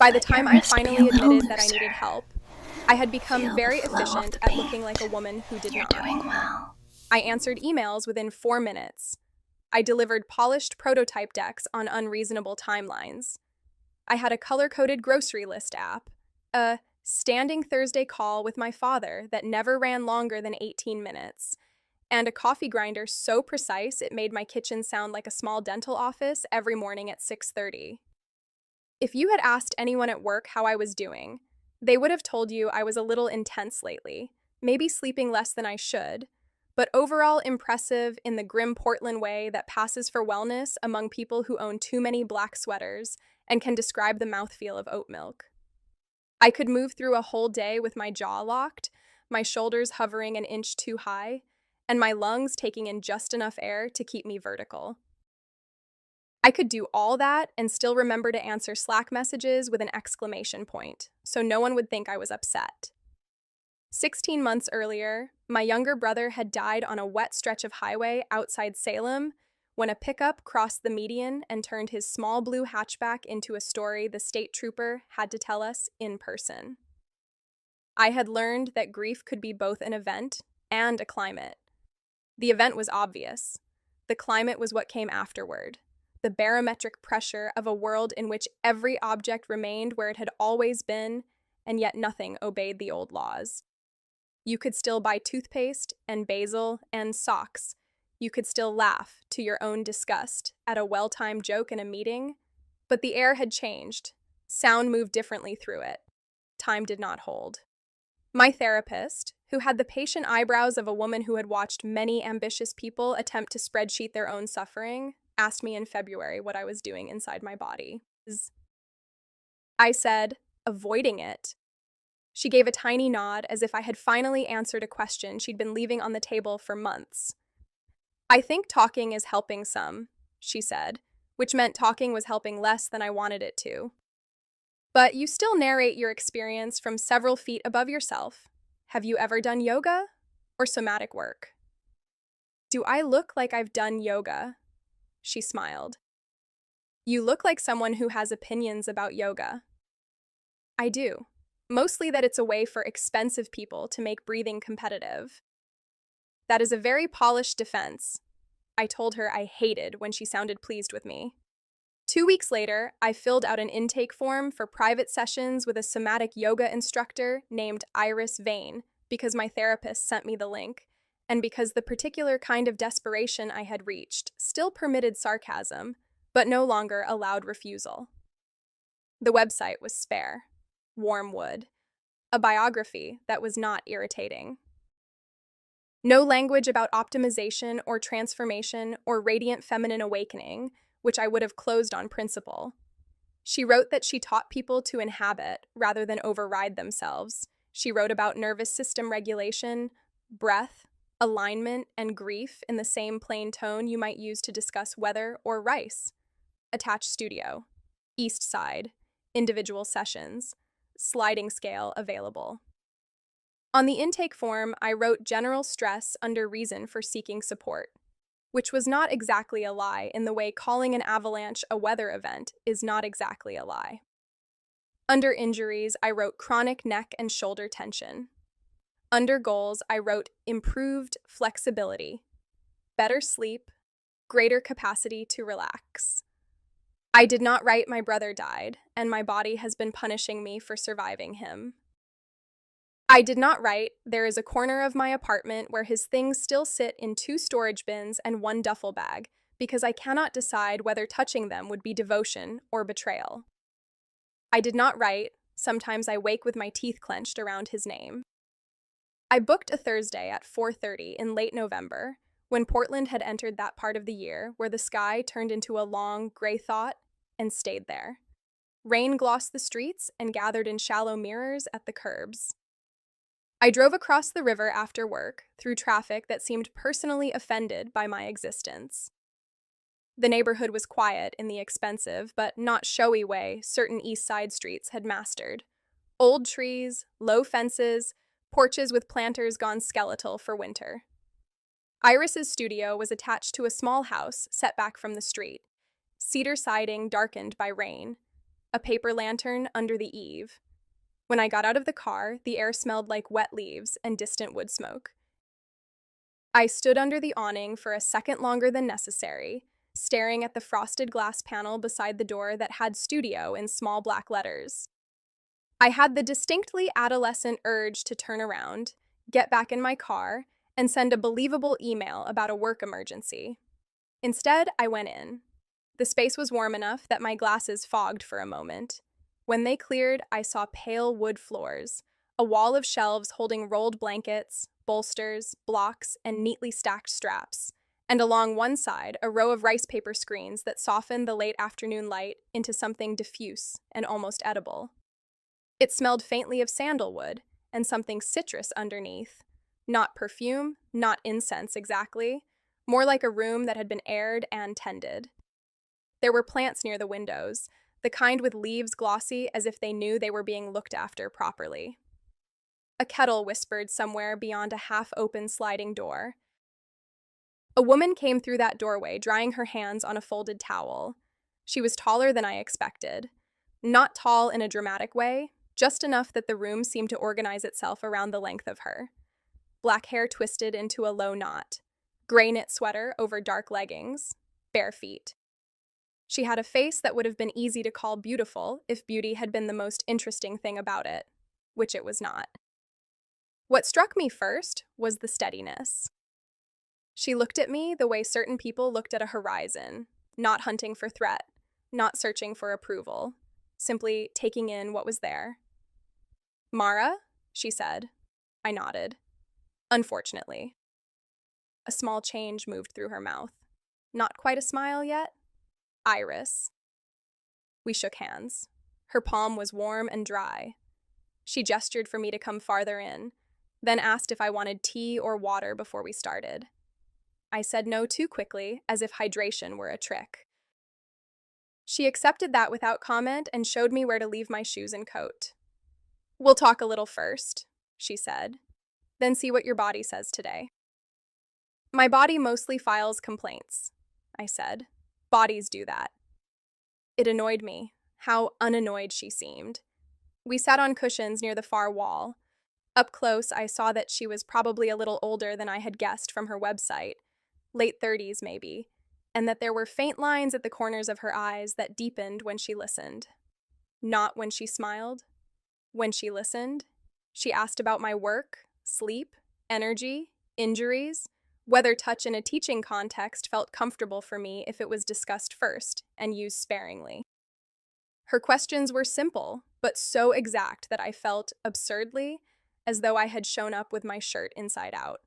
By the but your time I wrist be a finally little admitted that I looser. needed help, I had become Feel the very flow of efficient the at pain. looking like a woman who did You're not. doing well. I answered emails within 4 minutes. I delivered polished prototype decks on unreasonable timelines. I had a color-coded grocery list app, a standing Thursday call with my father that never ran longer than 18 minutes, and a coffee grinder so precise it made my kitchen sound like a small dental office every morning at 6:30. If you had asked anyone at work how I was doing, they would have told you I was a little intense lately, maybe sleeping less than I should, but overall impressive in the grim Portland way that passes for wellness among people who own too many black sweaters and can describe the mouthfeel of oat milk. I could move through a whole day with my jaw locked, my shoulders hovering an inch too high, and my lungs taking in just enough air to keep me vertical. I could do all that and still remember to answer Slack messages with an exclamation point, so no one would think I was upset. 16 months earlier, my younger brother had died on a wet stretch of highway outside Salem when a pickup crossed the median and turned his small blue hatchback into a story the state trooper had to tell us in person. I had learned that grief could be both an event and a climate. The event was obvious. The climate was what came afterward. The barometric pressure of a world in which every object remained where it had always been, and yet nothing obeyed the old laws. You could still buy toothpaste and basil and socks. You could still laugh to your own disgust at a well-timed joke in a meeting, but the air had changed. Sound moved differently through it. Time did not hold. My therapist, who had the patient eyebrows of a woman who had watched many ambitious people attempt to spreadsheet their own suffering, asked me in February what I was doing inside my body. I said, avoiding it. She gave a tiny nod as if I had finally answered a question she'd been leaving on the table for months. I think talking is helping some, she said, which meant talking was helping less than I wanted it to. But you still narrate your experience from several feet above yourself. Have you ever done yoga or somatic work? Do I look like I've done yoga? She smiled. You look like someone who has opinions about yoga. I do. Mostly that it's a way for expensive people to make breathing competitive. That is a very polished defense. I told her I hated when she sounded pleased with me. 2 weeks later, I filled out an intake form for private sessions with a somatic yoga instructor named Iris Vane because my therapist sent me the link, and because the particular kind of desperation I had reached still permitted sarcasm, but no longer allowed refusal. The website was spare. Warm wood. A biography that was not irritating. No language about optimization or transformation or radiant feminine awakening, which I would have closed on principle. She wrote that she taught people to inhabit rather than override themselves. She wrote about nervous system regulation, breath, alignment, and grief in the same plain tone you might use to discuss weather or rice. Attached studio. East side. Individual sessions. Sliding scale available. On the intake form, I wrote general stress under reason for seeking support, which was not exactly a lie in the way calling an avalanche a weather event is not exactly a lie. Under injuries, I wrote chronic neck and shoulder tension. Under goals, I wrote improved flexibility, better sleep, greater capacity to relax. I did not write my brother died, and my body has been punishing me for surviving him. I did not write there is a corner of my apartment where his things still sit in 2 storage bins and 1 duffel bag, because I cannot decide whether touching them would be devotion or betrayal. I did not write, sometimes I wake with my teeth clenched around his name. I booked a Thursday at 4:30 in late November, when Portland had entered that part of the year where the sky turned into a long, gray thought and stayed there. Rain glossed the streets and gathered in shallow mirrors at the curbs. I drove across the river after work, through traffic that seemed personally offended by my existence. The neighborhood was quiet in the expensive but not showy way certain East Side streets had mastered. Old trees, low fences, porches with planters gone skeletal for winter. Iris's studio was attached to a small house set back from the street, cedar siding darkened by rain. a paper lantern under the eave. When I got out of the car, the air smelled like wet leaves and distant wood smoke. I stood under the awning for a second longer than necessary, staring at the frosted glass panel beside the door that had studio in small black letters. I had the distinctly adolescent urge to turn around, get back in my car, and send a believable email about a work emergency. Instead, I went in. The space was warm enough that my glasses fogged for a moment. When they cleared, I saw pale wood floors, a wall of shelves holding rolled blankets, bolsters, blocks, and neatly stacked straps, and along one side, a row of rice paper screens that softened the late afternoon light into something diffuse and almost edible. It smelled faintly of sandalwood and something citrus underneath. Not perfume, not incense exactly, more like a room that had been aired and tended. There were plants near the windows, the kind with leaves glossy as if they knew they were being looked after properly. A kettle whispered somewhere beyond a half-open sliding door. A woman came through that doorway, drying her hands on a folded towel. She was taller than I expected. Not tall in a dramatic way, just enough that the room seemed to organize itself around the length of her. Black hair twisted into a low knot. Gray knit sweater over dark leggings. Bare feet. She had a face that would have been easy to call beautiful if beauty had been the most interesting thing about it, which it was not. What struck me first was the steadiness. She looked at me the way certain people looked at a horizon, not hunting for threat, not searching for approval, simply taking in what was there. "Mara?" she said. I nodded. Unfortunately. A small change moved through her mouth. Not quite a smile yet. Iris. We shook hands. Her palm was warm and dry. She gestured for me to come farther in, then asked if I wanted tea or water before we started. I said no too quickly, as if hydration were a trick. She accepted that without comment and showed me where to leave my shoes and coat. "We'll talk a little first," she said, "then see what your body says today." "My body mostly files complaints," I said. "Bodies do that." It annoyed me, how unannoyed she seemed. We sat on cushions near the far wall. Up close, I saw that she was probably a little older than I had guessed from her website, late 30s maybe, and that there were faint lines at the corners of her eyes that deepened when she listened. Not when she smiled. When she listened, she asked about my work, sleep, energy, injuries, whether touch in a teaching context felt comfortable for me if it was discussed first and used sparingly. Her questions were simple, but so exact that I felt, absurdly, as though I had shown up with my shirt inside out.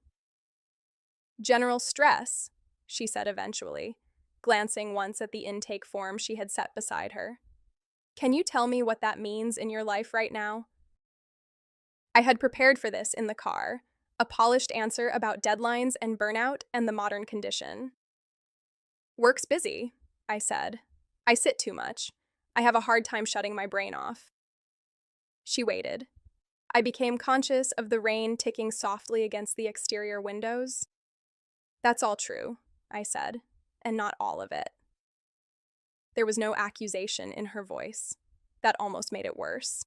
"General stress," she said eventually, glancing once at the intake form she had set beside her. "Can you tell me what that means in your life right now?" I had prepared for this in the car, a polished answer about deadlines and burnout and the modern condition. "Work's busy," I said. "I sit too much. I have a hard time shutting my brain off." She waited. I became conscious of the rain ticking softly against the exterior windows. "That's all true," I said, "and not all of it." There was no accusation in her voice. That almost made it worse.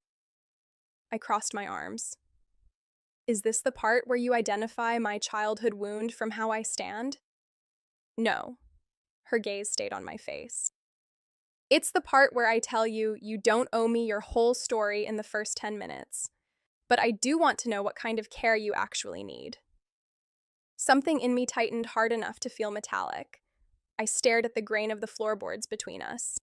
I crossed my arms. "Is this the part where you identify my childhood wound from how I stand?" "No." Her gaze stayed on my face. "It's the part where I tell you you don't owe me your whole story in the first 10 minutes. But I do want to know what kind of care you actually need." Something in me tightened hard enough to feel metallic. I stared at the grain of the floorboards between us.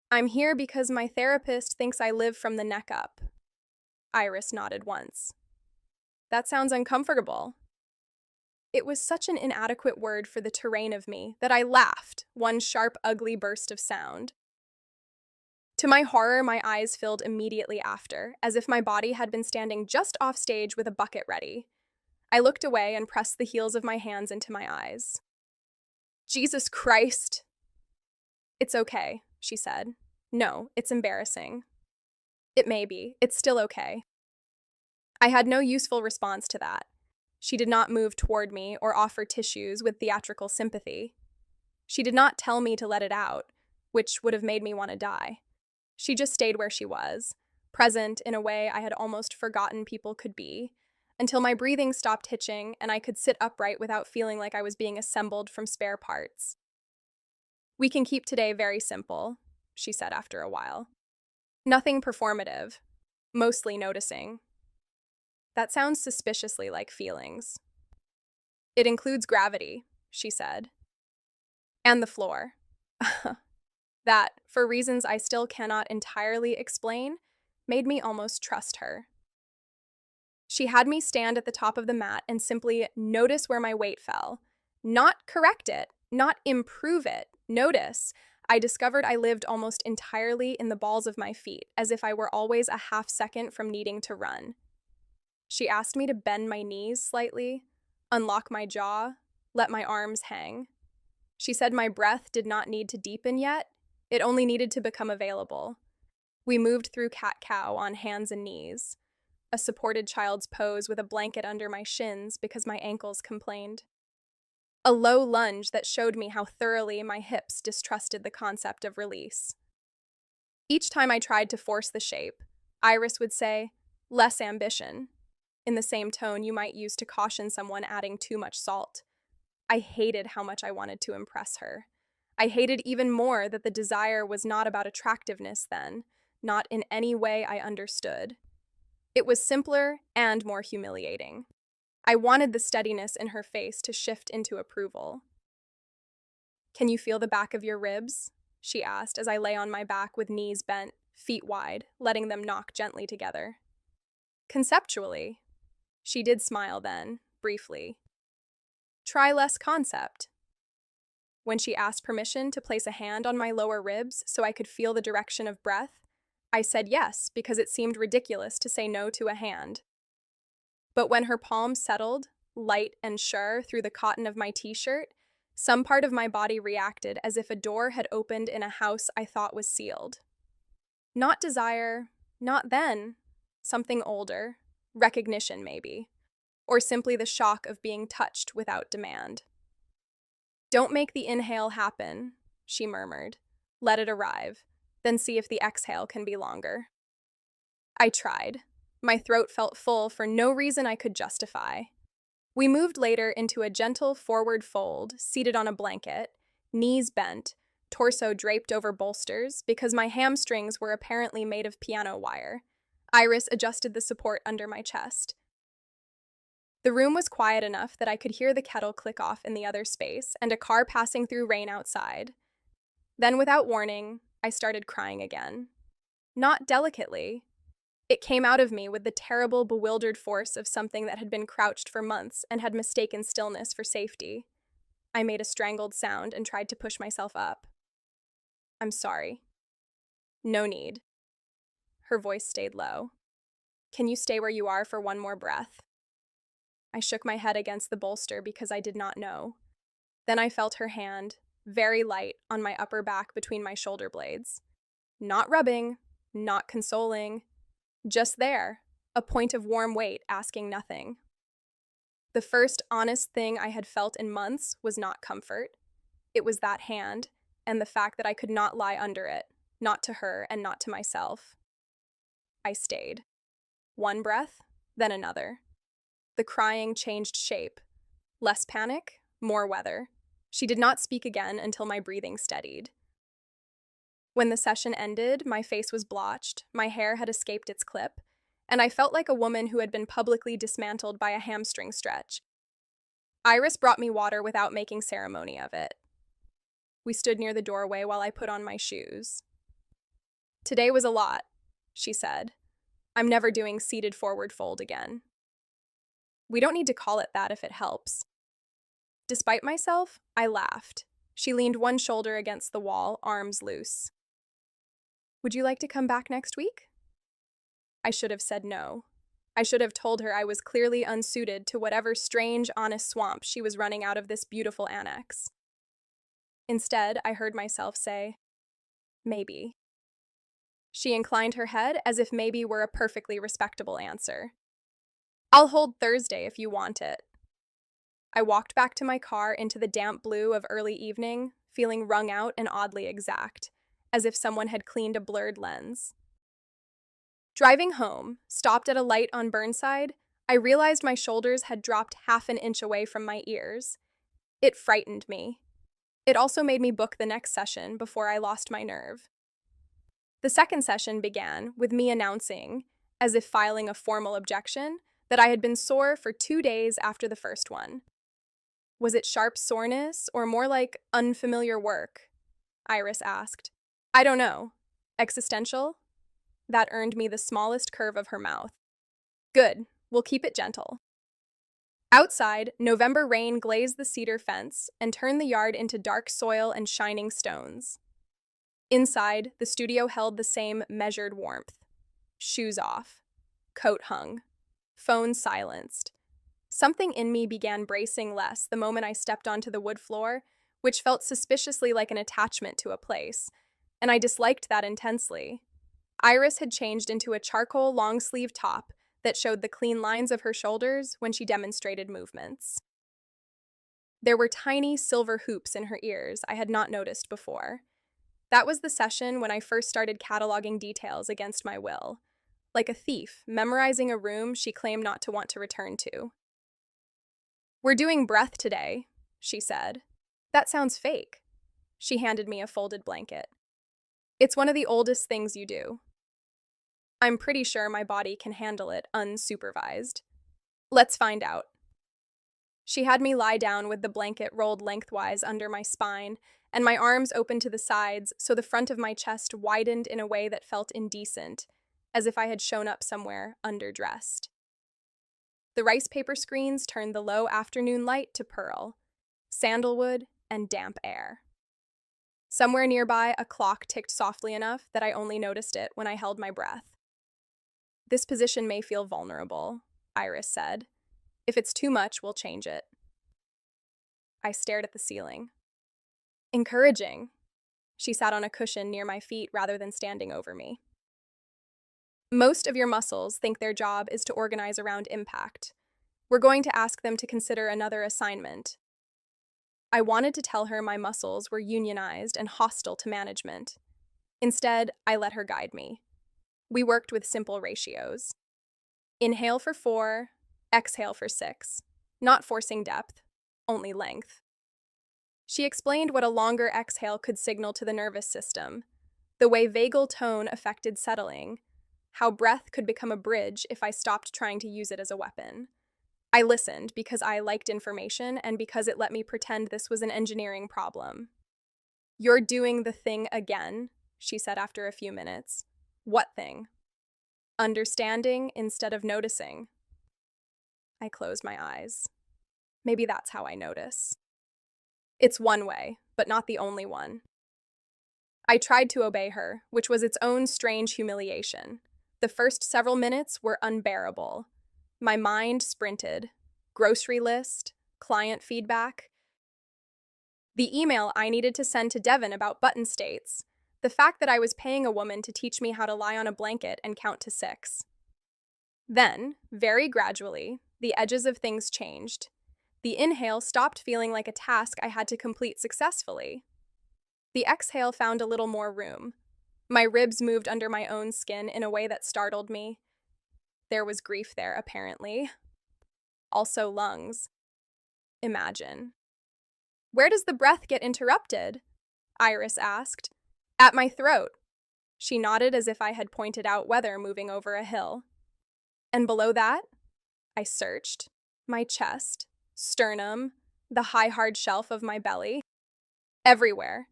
"I'm here because my therapist thinks I live from the neck up." Iris nodded once. "That sounds uncomfortable." It was such an inadequate word for the terrain of me that I laughed, one sharp, ugly burst of sound. To my horror, my eyes filled immediately after, as if my body had been standing just off stage with a bucket ready. I looked away and pressed the heels of my hands into my eyes. "Jesus Christ!" "It's okay," she said. "No, it's embarrassing." "It may be. It's still okay." I had no useful response to that. She did not move toward me or offer tissues with theatrical sympathy. She did not tell me to let it out, which would have made me want to die. She just stayed where she was, present in a way I had almost forgotten people could be, until my breathing stopped hitching and I could sit upright without feeling like I was being assembled from spare parts. "We can keep today very simple," she said after a while. "Nothing performative, mostly noticing." That sounds suspiciously like feelings. "It includes gravity," she said. "And the floor." That, for reasons I still cannot entirely explain, made me almost trust her. She had me stand at the top of the mat and simply notice where my weight fell. Not correct it, not improve it, notice. I discovered I lived almost entirely in the balls of my feet, as if I were always a half second from needing to run. She asked me to bend my knees slightly, unlock my jaw, let my arms hang. She said my breath did not need to deepen yet, it only needed to become available. We moved through cat-cow on hands and knees, a supported child's pose with a blanket under my shins because my ankles complained. A low lunge that showed me how thoroughly my hips distrusted the concept of release. Each time I tried to force the shape, Iris would say, "Less ambition," in the same tone you might use to caution someone adding too much salt. I hated how much I wanted to impress her. I hated even more that the desire was not about attractiveness then, not in any way I understood. It was simpler and more humiliating. I wanted the steadiness in her face to shift into approval. "Can you feel the back of your ribs?" she asked as I lay on my back with knees bent, feet wide, letting them knock gently together. "Conceptually." She did smile then, briefly. "Try less concept." When she asked permission to place a hand on my lower ribs so I could feel the direction of breath, I said yes because it seemed ridiculous to say no to a hand. But when her palm settled, light and sure, through the cotton of my t-shirt, some part of my body reacted as if a door had opened in a house I thought was sealed. Not desire, not then, something older, recognition maybe, or simply the shock of being touched without demand. "Don't make the inhale happen," she murmured. "Let it arrive, then see if the exhale can be longer." I tried. My throat felt full for no reason I could justify. We moved later into a gentle forward fold, seated on a blanket, knees bent, torso draped over bolsters because my hamstrings were apparently made of piano wire. Iris adjusted the support under my chest. The room was quiet enough that I could hear the kettle click off in the other space and a car passing through rain outside. Then, without warning, I started crying again. Not delicately. It came out of me with the terrible, bewildered force of something that had been crouched for months and had mistaken stillness for safety. I made a strangled sound and tried to push myself up. "I'm sorry." "No need." Her voice stayed low. "Can you stay where you are for one more breath?" I shook my head against the bolster because I did not know. Then I felt her hand, very light, on my upper back between my shoulder blades. Not rubbing, not consoling, just there, a point of warm weight asking nothing. The first honest thing I had felt in months was not comfort. It was that hand, and the fact that I could not lie under it, not to her and not to myself. I stayed. One breath, then another. The crying changed shape. Less panic, more weather. She did not speak again until my breathing steadied. When the session ended, my face was blotched, my hair had escaped its clip, and I felt like a woman who had been publicly dismantled by a hamstring stretch. Iris brought me water without making ceremony of it. We stood near the doorway while I put on my shoes. "Today was a lot," she said. "I'm never doing seated forward fold again." "We don't need to call it that if it helps." Despite myself, I laughed. She leaned one shoulder against the wall, arms loose. "Would you like to come back next week?" I should have said no. I should have told her I was clearly unsuited to whatever strange, honest swamp she was running out of this beautiful annex. Instead, I heard myself say, "Maybe." She inclined her head as if maybe were a perfectly respectable answer. "I'll hold Thursday if you want it." I walked back to my car into the damp blue of early evening, feeling wrung out and oddly exact, as if someone had cleaned a blurred lens. Driving home, stopped at a light on Burnside, I realized my shoulders had dropped half an inch away from my ears. It frightened me. It also made me book the next session before I lost my nerve. The second session began with me announcing, as if filing a formal objection, that I had been sore for 2 days after the first one. Was it sharp soreness or more like unfamiliar work? Iris asked. I don't know. Existential? That earned me the smallest curve of her mouth. Good, we'll keep it gentle. Outside, November rain glazed the cedar fence and turned the yard into dark soil and shining stones. Inside, the studio held the same measured warmth. Shoes off. Coat hung. Phone silenced. Something in me began bracing less the moment I stepped onto the wood floor, which felt suspiciously like an attachment to a place, and I disliked that intensely. Iris had changed into a charcoal long-sleeve top that showed the clean lines of her shoulders when she demonstrated movements. There were tiny silver hoops in her ears I had not noticed before. That was the session when I first started cataloging details against my will, like a thief memorizing a room she claimed not to want to return to. We're doing breath today, she said. That sounds fake. She handed me a folded blanket. It's one of the oldest things you do. I'm pretty sure my body can handle it unsupervised. Let's find out. She had me lie down with the blanket rolled lengthwise under my spine and my arms open to the sides so the front of my chest widened in a way that felt indecent, as if I had shown up somewhere underdressed. The rice paper screens turned the low afternoon light to pearl, sandalwood, and damp air. Somewhere nearby, a clock ticked softly enough that I only noticed it when I held my breath. This position may feel vulnerable, Iris said. If it's too much, we'll change it. I stared at the ceiling. Encouraging. She sat on a cushion near my feet rather than standing over me. Most of your muscles think their job is to organize around impact. We're going to ask them to consider another assignment. I wanted to tell her my muscles were unionized and hostile to management. Instead, I let her guide me. We worked with simple ratios. Inhale for 4, exhale for 6. Not forcing depth, only length. She explained what a longer exhale could signal to the nervous system, the way vagal tone affected settling, how breath could become a bridge if I stopped trying to use it as a weapon. I listened because I liked information and because it let me pretend this was an engineering problem. You're doing the thing again, she said after a few minutes. What thing? Understanding instead of noticing. I closed my eyes. Maybe that's how I notice. It's one way, but not the only one. I tried to obey her, which was its own strange humiliation. The first several minutes were unbearable. My mind sprinted. Grocery list, client feedback. The email I needed to send to Devin about button states. The fact that I was paying a woman to teach me how to lie on a blanket and count to 6. Then, very gradually, the edges of things changed. The inhale stopped feeling like a task I had to complete successfully. The exhale found a little more room. My ribs moved under my own skin in a way that startled me. There was grief there, apparently. Also lungs. Imagine. Where does the breath get interrupted? Iris asked. At my throat. She nodded as if I had pointed out weather moving over a hill. And below that? I searched. My chest, sternum, the high hard shelf of my belly. Everywhere.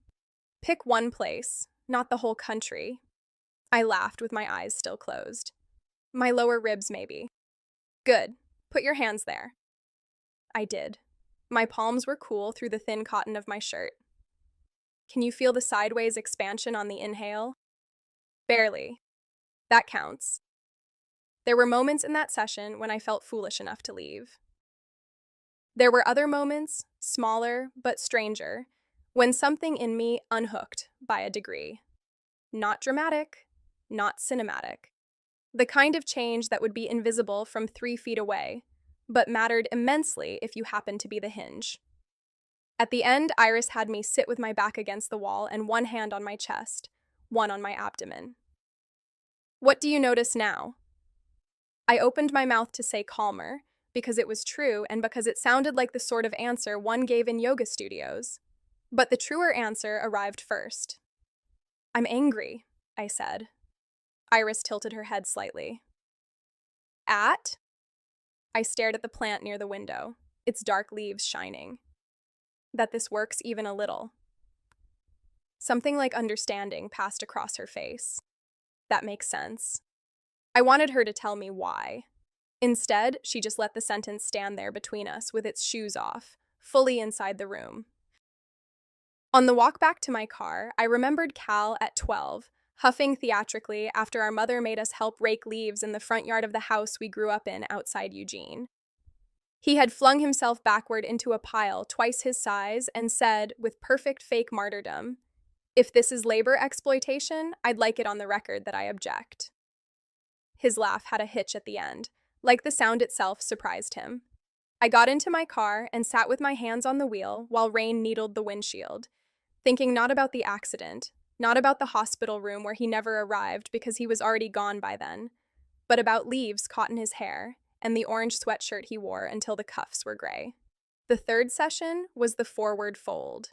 Pick one place, not the whole country. I laughed with my eyes still closed. My lower ribs, maybe. Good. Put your hands there. I did. My palms were cool through the thin cotton of my shirt. Can you feel the sideways expansion on the inhale? Barely. That counts. There were moments in that session when I felt foolish enough to leave. There were other moments, smaller but stranger, when something in me unhooked by a degree. Not dramatic, not cinematic. The kind of change that would be invisible from 3 feet away, but mattered immensely if you happened to be the hinge. At the end, Iris had me sit with my back against the wall and one hand on my chest, one on my abdomen. What do you notice now? I opened my mouth to say calmer, because it was true and because it sounded like the sort of answer one gave in yoga studios. But the truer answer arrived first. I'm angry, I said. Iris tilted her head slightly. At? I stared at the plant near the window, its dark leaves shining. That this works even a little. Something like understanding passed across her face. That makes sense. I wanted her to tell me why. Instead, she just let the sentence stand there between us with its shoes off, fully inside the room. On the walk back to my car, I remembered Cal at 12, huffing theatrically after our mother made us help rake leaves in the front yard of the house we grew up in outside Eugene. He had flung himself backward into a pile twice his size and said, with perfect fake martyrdom, "If this is labor exploitation, I'd like it on the record that I object." His laugh had a hitch at the end, like the sound itself surprised him. I got into my car and sat with my hands on the wheel while rain needled the windshield, thinking not about the accident, not about the hospital room where he never arrived because he was already gone by then, but about leaves caught in his hair and the orange sweatshirt he wore until the cuffs were gray. The third session was the forward fold.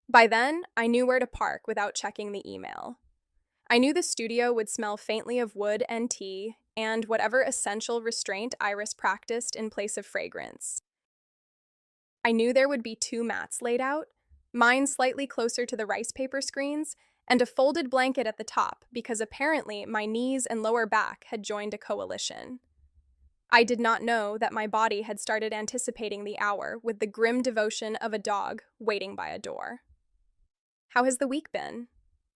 By then, I knew where to park without checking the email. I knew the studio would smell faintly of wood and tea and whatever essential restraint Iris practiced in place of fragrance. I knew there would be 2 mats laid out, mine slightly closer to the rice paper screens, and a folded blanket at the top because apparently my knees and lower back had joined a coalition. I did not know that my body had started anticipating the hour with the grim devotion of a dog waiting by a door. "How has the week been?"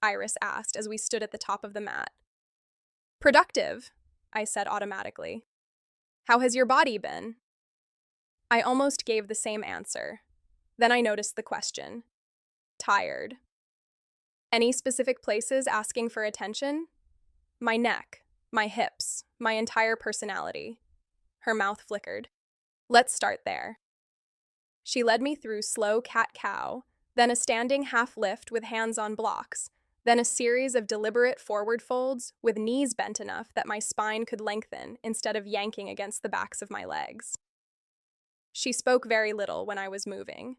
Iris asked as we stood at the top of the mat. "Productive," I said automatically. "How has your body been?" I almost gave the same answer. Then I noticed the question. "Tired." "Any specific places asking for attention?" "My neck, my hips, my entire personality." Her mouth flickered. "Let's start there." She led me through slow cat-cow, then a standing half lift with hands on blocks, then a series of deliberate forward folds with knees bent enough that my spine could lengthen instead of yanking against the backs of my legs. She spoke very little when I was moving.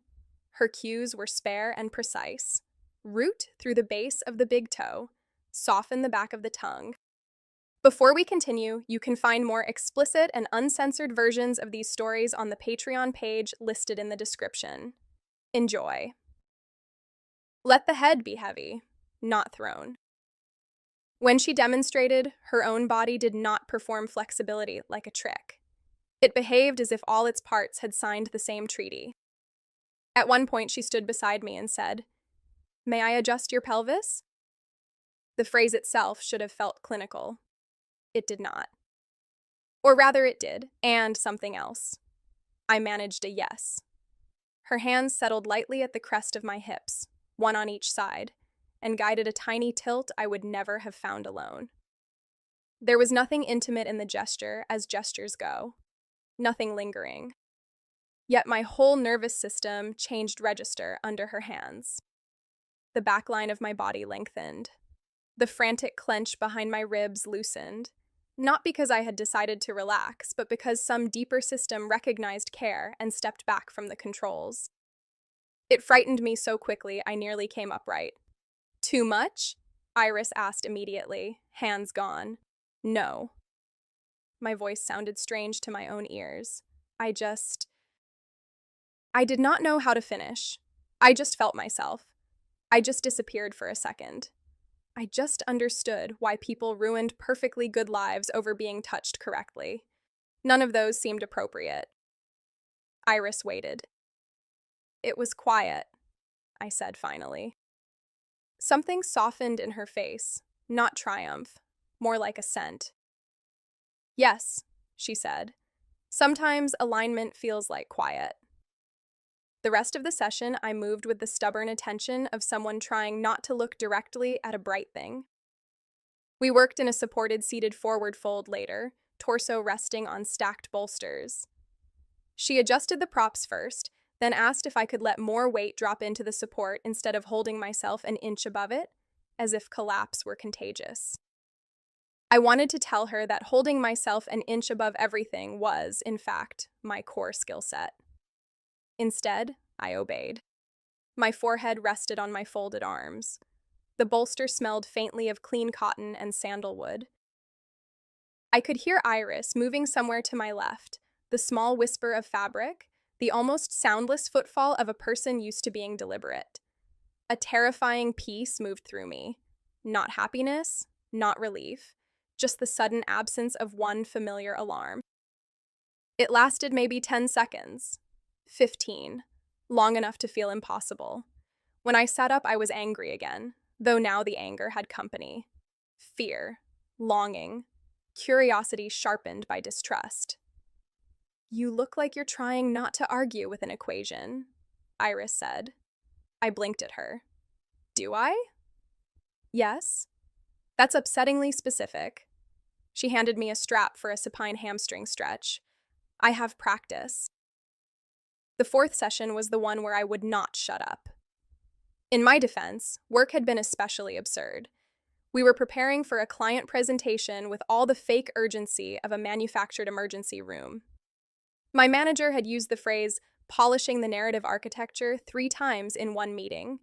Her cues were spare and precise. Root through the base of the big toe, soften the back of the tongue. Before we continue, you can find more explicit and uncensored versions of these stories on the Patreon page listed in the description. Enjoy. Let the head be heavy, not thrown. When she demonstrated, her own body did not perform flexibility like a trick. It behaved as if all its parts had signed the same treaty. At one point, she stood beside me and said, "May I adjust your pelvis?" The phrase itself should have felt clinical. It did not. Or rather, it did, and something else. I managed a yes. Her hands settled lightly at the crest of my hips, one on each side, and guided a tiny tilt I would never have found alone. There was nothing intimate in the gesture, as gestures go. Nothing lingering. Yet my whole nervous system changed register under her hands. The back line of my body lengthened. The frantic clench behind my ribs loosened. Not because I had decided to relax, but because some deeper system recognized care and stepped back from the controls. It frightened me so quickly I nearly came upright. "Too much?" Iris asked immediately, hands gone. "No." My voice sounded strange to my own ears. I did not know how to finish. I just felt myself. I just disappeared for a second. I just understood why people ruined perfectly good lives over being touched correctly. None of those seemed appropriate. Iris waited. "It was quiet," I said finally. Something softened in her face, not triumph, more like assent. "Yes," she said. "Sometimes alignment feels like quiet." The rest of the session, I moved with the stubborn attention of someone trying not to look directly at a bright thing. We worked in a supported seated forward fold later, torso resting on stacked bolsters. She adjusted the props first, then asked if I could let more weight drop into the support instead of holding myself an inch above it, as if collapse were contagious. I wanted to tell her that holding myself an inch above everything was, in fact, my core skill set. Instead, I obeyed. My forehead rested on my folded arms. The bolster smelled faintly of clean cotton and sandalwood. I could hear Iris moving somewhere to my left, the small whisper of fabric, the almost soundless footfall of a person used to being deliberate. A terrifying peace moved through me. Not happiness, not relief, just the sudden absence of one familiar alarm. It lasted maybe 10 seconds, 15, long enough to feel impossible. When I sat up, I was angry again, though now the anger had company. Fear, longing, curiosity sharpened by distrust. "You look like you're trying not to argue with an equation," Iris said. I blinked at her. "Do I?" "Yes." "That's upsettingly specific." She handed me a strap for a supine hamstring stretch. "I have practice." The fourth session was the one where I would not shut up. In my defense, work had been especially absurd. We were preparing for a client presentation with all the fake urgency of a manufactured emergency room. My manager had used the phrase polishing the narrative architecture 3 times in one meeting.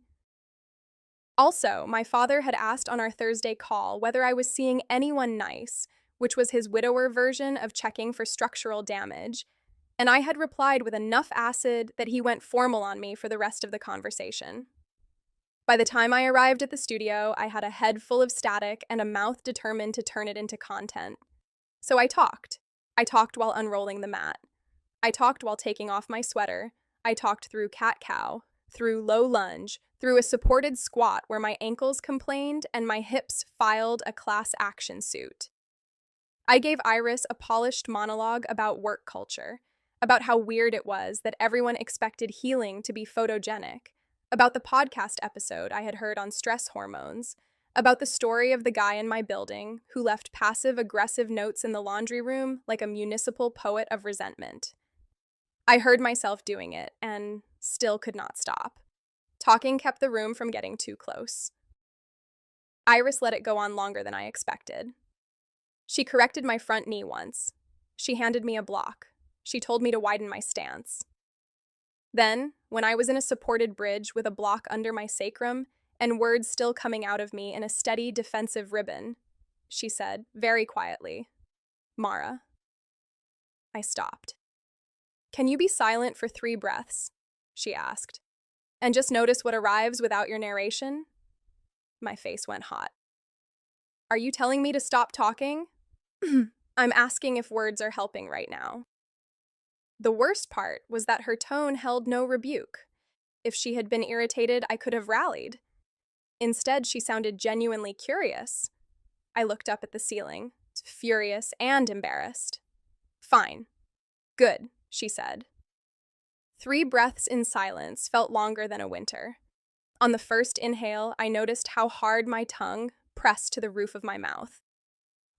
Also, my father had asked on our Thursday call whether I was seeing anyone nice, which was his widower version of checking for structural damage, and I had replied with enough acid that he went formal on me for the rest of the conversation. By the time I arrived at the studio, I had a head full of static and a mouth determined to turn it into content. So I talked. I talked while unrolling the mat. I talked while taking off my sweater. I talked through cat-cow, through low lunge, through a supported squat where my ankles complained and my hips filed a class action suit. I gave Iris a polished monologue about work culture, about how weird it was that everyone expected healing to be photogenic, about the podcast episode I had heard on stress hormones, about the story of the guy in my building who left passive-aggressive notes in the laundry room like a municipal poet of resentment. I heard myself doing it and still could not stop. Talking kept the room from getting too close. Iris let it go on longer than I expected. She corrected my front knee once. She handed me a block. She told me to widen my stance. Then, when I was in a supported bridge with a block under my sacrum and words still coming out of me in a steady defensive ribbon, she said, very quietly, "Mara." I stopped. "Can you be silent for 3 breaths?" she asked. "And just notice what arrives without your narration?" My face went hot. "Are you telling me to stop talking?" "I'm asking if words are helping right now." The worst part was that her tone held no rebuke. If she had been irritated, I could have rallied. Instead, she sounded genuinely curious. I looked up at the ceiling, furious and embarrassed. "Fine. Good," she said. 3 breaths in silence felt longer than a winter. On the first inhale, I noticed how hard my tongue pressed to the roof of my mouth.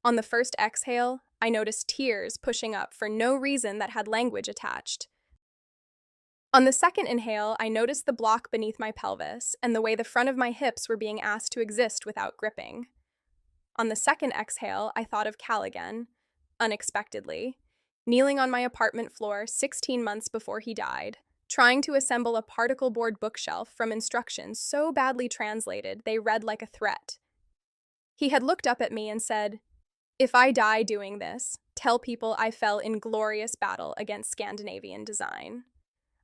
On the first exhale, I noticed tears pushing up for no reason that had language attached. On the second inhale, I noticed the block beneath my pelvis and the way the front of my hips were being asked to exist without gripping. On the second exhale, I thought of Cal again, unexpectedly, kneeling on my apartment floor 16 months before he died, trying to assemble a particle board bookshelf from instructions so badly translated they read like a threat. He had looked up at me and said, "If I die doing this, tell people I fell in glorious battle against Scandinavian design."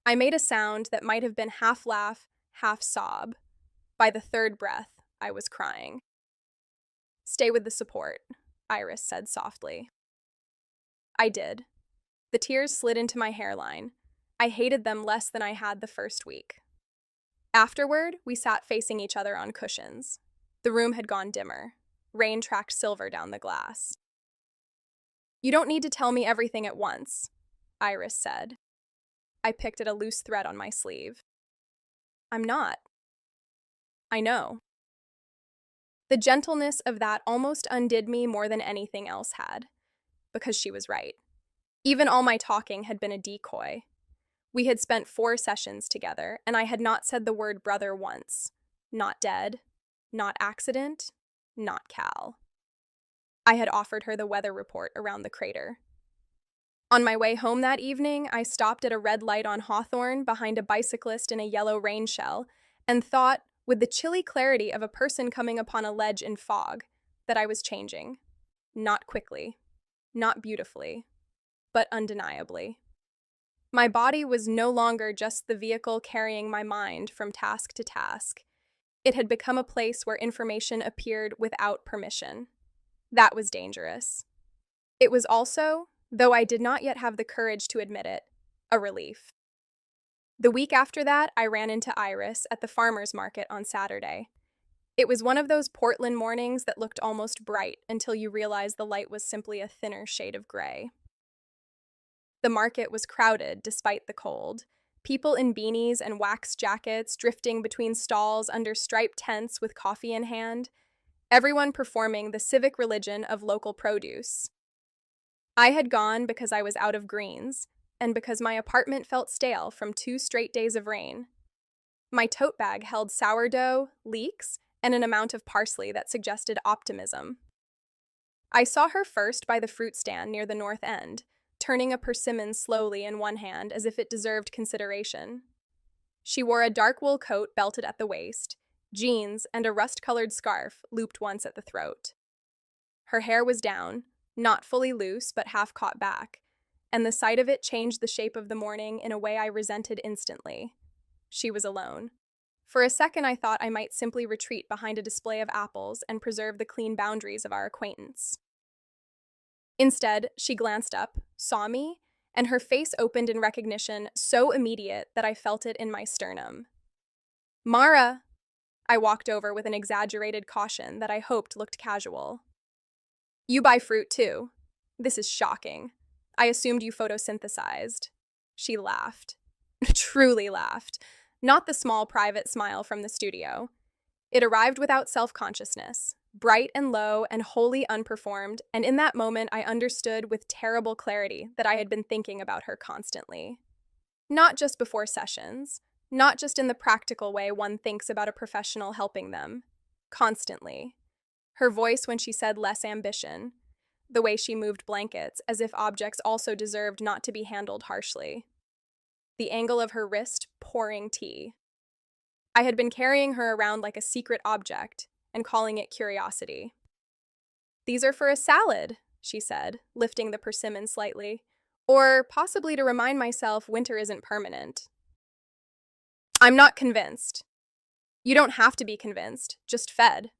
I made a sound that might have been half laugh, half sob. By the 3rd breath, I was crying. "Stay with the support," Iris said softly. I did. The tears slid into my hairline. I hated them less than I had the first week. Afterward, we sat facing each other on cushions. The room had gone dimmer. Rain tracked silver down the glass. "You don't need to tell me everything at once," Iris said. I picked at a loose thread on my sleeve. "I'm not." "I know." The gentleness of that almost undid me more than anything else had, because she was right. Even all my talking had been a decoy. We had spent 4 sessions together, and I had not said the word brother once. Not dead. Not accident, not Cal. I had offered her the weather report around the crater. On my way home that evening, I stopped at a red light on Hawthorne behind a bicyclist in a yellow rain shell and thought, with the chilly clarity of a person coming upon a ledge in fog, that I was changing. Not quickly, not beautifully, but undeniably. My body was no longer just the vehicle carrying my mind from task to task. It had become a place where information appeared without permission. That was dangerous. It was also, though I did not yet have the courage to admit it, a relief. The week after that, I ran into Iris at the farmer's market on Saturday. It was one of those Portland mornings that looked almost bright until you realized the light was simply a thinner shade of gray. The market was crowded despite the cold. People in beanies and wax jackets drifting between stalls under striped tents with coffee in hand. Everyone performing the civic religion of local produce. I had gone because I was out of greens, and because my apartment felt stale from 2 straight days of rain. My tote bag held sourdough, leeks, and an amount of parsley that suggested optimism. I saw her first by the fruit stand near the north end, turning a persimmon slowly in one hand as if it deserved consideration. She wore a dark wool coat belted at the waist, jeans, and a rust-colored scarf looped once at the throat. Her hair was down, not fully loose but half caught back, and the sight of it changed the shape of the morning in a way I resented instantly. She was alone. For a second I thought I might simply retreat behind a display of apples and preserve the clean boundaries of our acquaintance. Instead, she glanced up, saw me, and her face opened in recognition so immediate that I felt it in my sternum. "Mara!" I walked over with an exaggerated caution that I hoped looked casual. "You buy fruit too? This is shocking. I assumed you photosynthesized." She laughed. Truly laughed. Not the small private smile from the studio. It arrived without self-consciousness, bright and low and wholly unperformed, and in that moment I understood with terrible clarity that I had been thinking about her constantly. Not just before sessions, not just in the practical way one thinks about a professional helping them. Constantly. Her voice when she said less ambition. The way she moved blankets, as if objects also deserved not to be handled harshly. The angle of her wrist pouring tea. I had been carrying her around like a secret object and calling it curiosity. "These are for a salad," she said, lifting the persimmon slightly. "Or possibly to remind myself winter isn't permanent." "I'm not convinced." "You don't have to be convinced, just fed."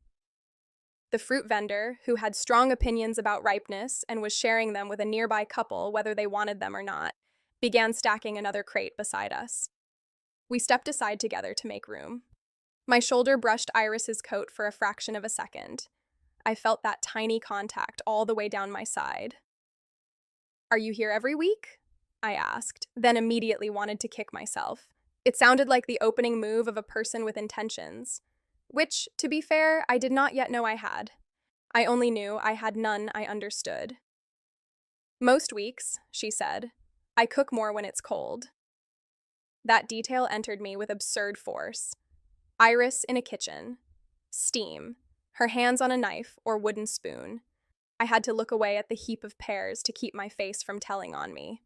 The fruit vendor, who had strong opinions about ripeness and was sharing them with a nearby couple whether they wanted them or not, began stacking another crate beside us. We stepped aside together to make room. My shoulder brushed Iris's coat for a fraction of a second. I felt that tiny contact all the way down my side. "Are you here every week?" I asked, then immediately wanted to kick myself. It sounded like the opening move of a person with intentions, which, to be fair, I did not yet know I had. I only knew I had none I understood. "Most weeks," she said. "I cook more when it's cold." That detail entered me with absurd force. Iris in a kitchen. Steam. Her hands on a knife or wooden spoon. I had to look away at the heap of pears to keep my face from telling on me.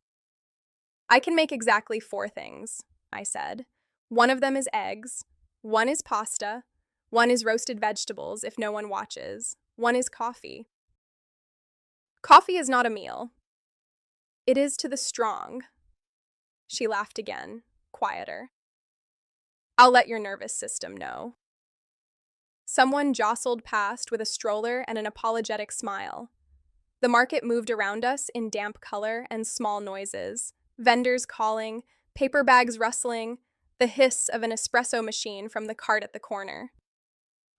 "I can make exactly 4 things," I said. "One of them is eggs. One is pasta. One is roasted vegetables if no one watches. One is coffee." "Coffee is not a meal." "It is to the strong." She laughed again, quieter. "I'll let your nervous system know." Someone jostled past with a stroller and an apologetic smile. The market moved around us in damp color and small noises, vendors calling, paper bags rustling, the hiss of an espresso machine from the cart at the corner.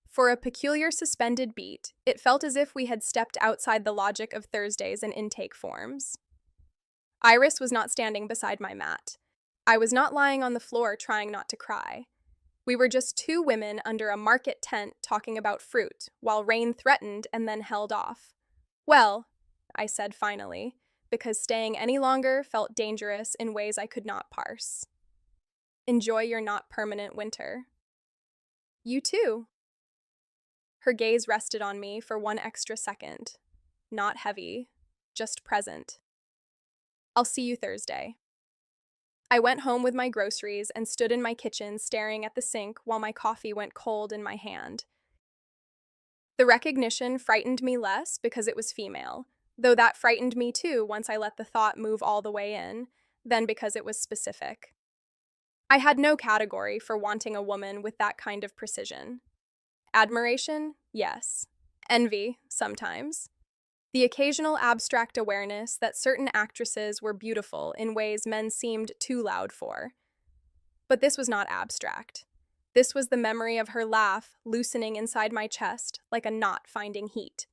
For a peculiar suspended beat, it felt as if we had stepped outside the logic of Thursdays and intake forms. Iris was not standing beside my mat. I was not lying on the floor trying not to cry. We were just 2 women under a market tent talking about fruit, while rain threatened and then held off. "Well," I said finally, because staying any longer felt dangerous in ways I could not parse. "Enjoy your not permanent winter." "You too." Her gaze rested on me for one extra second. Not heavy, just present. I'll see you Thursday. I went home with my groceries and stood in my kitchen staring at the sink while my coffee went cold in my hand. The recognition frightened me less because it was female, though that frightened me too once I let the thought move all the way in, than because it was specific. I had no category for wanting a woman with that kind of precision. Admiration? Yes. Envy? Sometimes. The occasional abstract awareness that certain actresses were beautiful in ways men seemed too loud for. But this was not abstract. This was the memory of her laugh loosening inside my chest like a knot finding heat.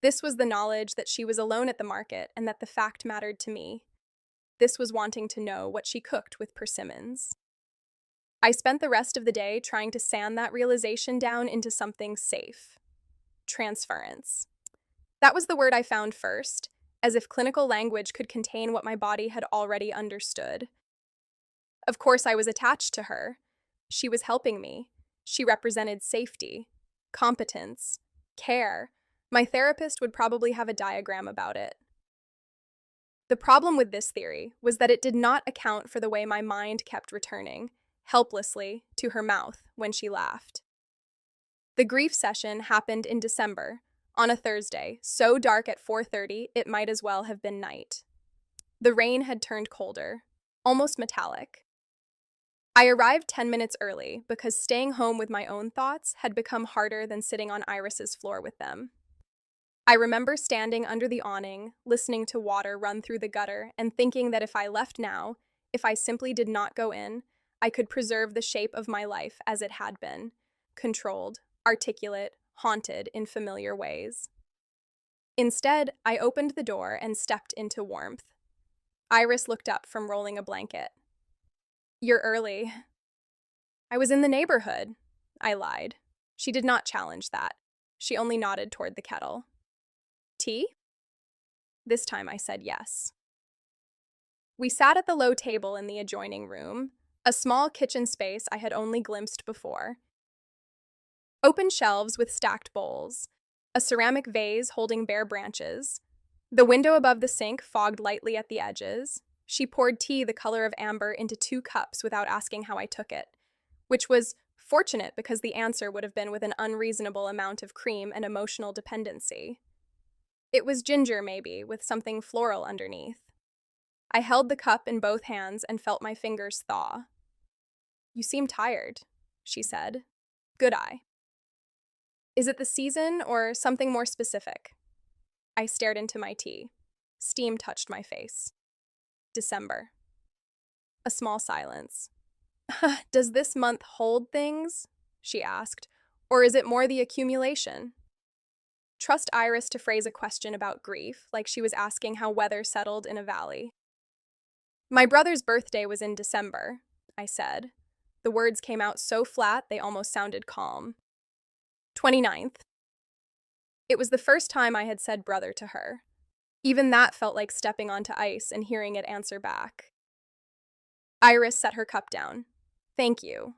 This was the knowledge that she was alone at the market and that the fact mattered to me. This was wanting to know what she cooked with persimmons. I spent the rest of the day trying to sand that realization down into something safe. Transference. That was the word I found first, as if clinical language could contain what my body had already understood. Of course, I was attached to her. She was helping me. She represented safety, competence, care. My therapist would probably have a diagram about it. The problem with this theory was that it did not account for the way my mind kept returning, helplessly, to her mouth when she laughed. The grief session happened in December, on a Thursday, so dark at 4:30 it might as well have been night. The rain had turned colder, almost metallic. I arrived 10 minutes early because staying home with my own thoughts had become harder than sitting on Iris's floor with them. I remember standing under the awning, listening to water run through the gutter, and thinking that if I left now, if I simply did not go in, I could preserve the shape of my life as it had been, controlled, articulate, haunted in familiar ways. Instead, I opened the door and stepped into warmth. Iris looked up from rolling a blanket. "You're early." "I was in the neighborhood," I lied. She did not challenge that. She only nodded toward the kettle. "Tea?" This time I said yes. We sat at the low table in the adjoining room, a small kitchen space I had only glimpsed before. Open shelves with stacked bowls, a ceramic vase holding bare branches. The window above the sink fogged lightly at the edges. She poured tea the color of amber into 2 cups without asking how I took it, which was fortunate because the answer would have been with an unreasonable amount of cream and emotional dependency. It was ginger, maybe, with something floral underneath. I held the cup in both hands and felt my fingers thaw. "You seem tired," she said. Good eye. "Is it the season or something more specific?" I stared into my tea. Steam touched my face. December. A small silence. "Does this month hold things?" she asked. "Or is it more the accumulation?" Trust Iris to phrase a question about grief, like she was asking how weather settled in a valley. "My brother's birthday was in December," I said. The words came out so flat they almost sounded calm. 29th. It was the first time I had said brother to her. Even that felt like stepping onto ice and hearing it answer back. Iris set her cup down. "Thank you."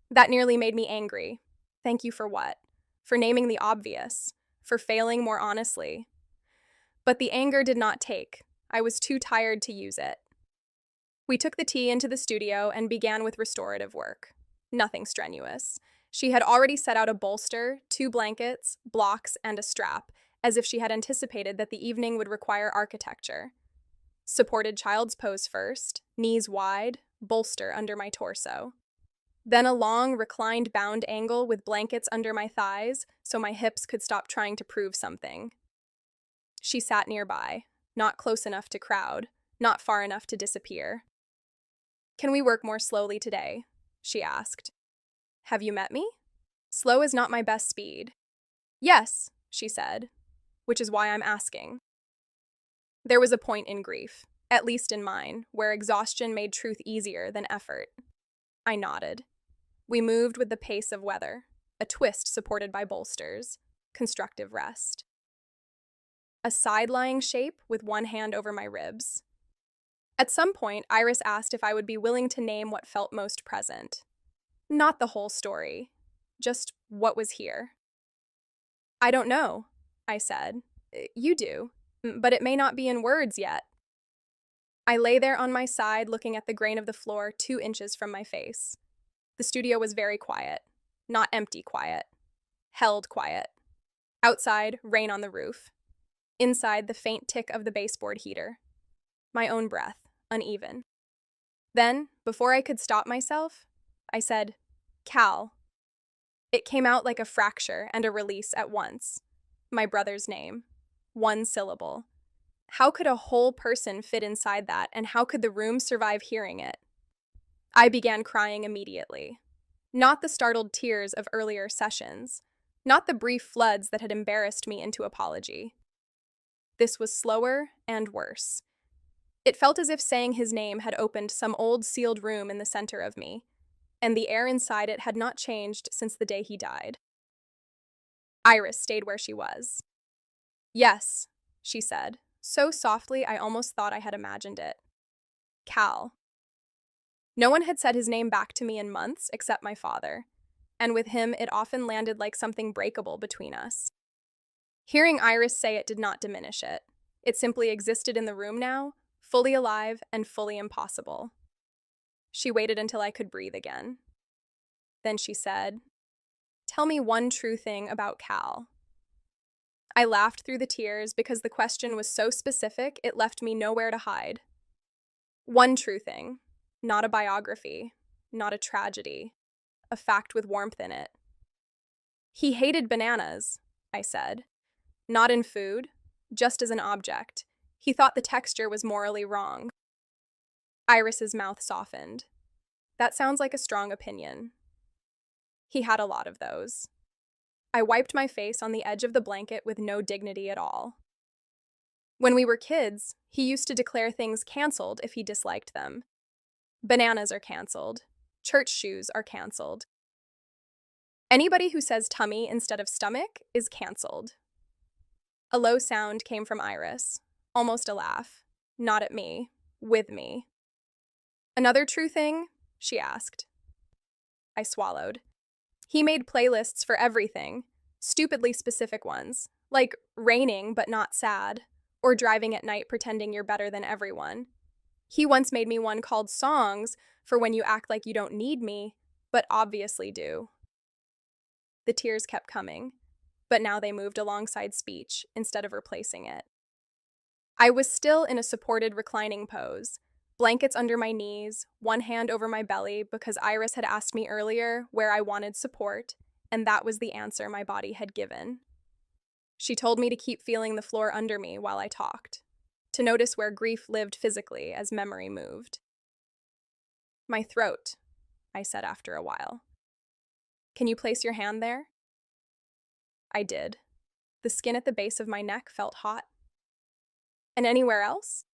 That nearly made me angry. Thank you for what? For naming the obvious. For failing more honestly. But the anger did not take. I was too tired to use it. We took the tea into the studio and began with restorative work. Nothing strenuous. She had already set out a bolster, 2 blankets, blocks, and a strap, as if she had anticipated that the evening would require architecture. Supported child's pose first, knees wide, bolster under my torso. Then a long, reclined bound angle with blankets under my thighs so my hips could stop trying to prove something. She sat nearby, not close enough to crowd, not far enough to disappear. "Can we work more slowly today?" she asked. "Have you met me?" "Slow is not my best speed." "Yes," she said, "which is why I'm asking." There was a point in grief, at least in mine, where exhaustion made truth easier than effort. I nodded. We moved with the pace of weather, a twist supported by bolsters, constructive rest. A side-lying shape with one hand over my ribs. At some point, Iris asked if I would be willing to name what felt most present. Not the whole story, just what was here. I don't know, I said. You do, but it may not be in words yet. I lay there on my side looking at the grain of the floor 2 inches from my face. The studio was very quiet. Not empty quiet. Held quiet. Outside, rain on the roof. Inside, the faint tick of the baseboard heater. My own breath, uneven. Then, before I could stop myself, I said, Cal. It came out like a fracture and a release at once. My brother's name. 1 syllable. How could a whole person fit inside that, and how could the room survive hearing it? I began crying immediately. Not the startled tears of earlier sessions. Not the brief floods that had embarrassed me into apology. This was slower and worse. It felt as if saying his name had opened some old sealed room in the center of me, and the air inside it had not changed since the day he died. Iris stayed where she was. Yes, she said, so softly I almost thought I had imagined it. Cal. No one had said his name back to me in months except my father, and with him it often landed like something breakable between us. Hearing Iris say it did not diminish it. It simply existed in the room now, fully alive and fully impossible. She waited until I could breathe again. Then she said, Tell me one true thing about Cal. I laughed through the tears because the question was so specific it left me nowhere to hide. One true thing, not a biography, not a tragedy, a fact with warmth in it. He hated bananas, I said. Not in food, just as an object. He thought the texture was morally wrong. Iris's mouth softened. That sounds like a strong opinion. He had a lot of those. I wiped my face on the edge of the blanket with no dignity at all. When we were kids, he used to declare things canceled if he disliked them. Bananas are canceled. Church shoes are canceled. Anybody who says tummy instead of stomach is canceled. A low sound came from Iris, almost a laugh. Not at me, with me. Another true thing? She asked. I swallowed. He made playlists for everything, stupidly specific ones, like raining but not sad, or driving at night pretending you're better than everyone. He once made me one called Songs for when you act like you don't need me, but obviously do. The tears kept coming, but now they moved alongside speech instead of replacing it. I was still in a supported reclining pose, blankets under my knees, one hand over my belly because Iris had asked me earlier where I wanted support, and that was the answer my body had given. She told me to keep feeling the floor under me while I talked, to notice where grief lived physically as memory moved. My throat, I said after a while. Can you place your hand there? I did. The skin at the base of my neck felt hot. And anywhere else?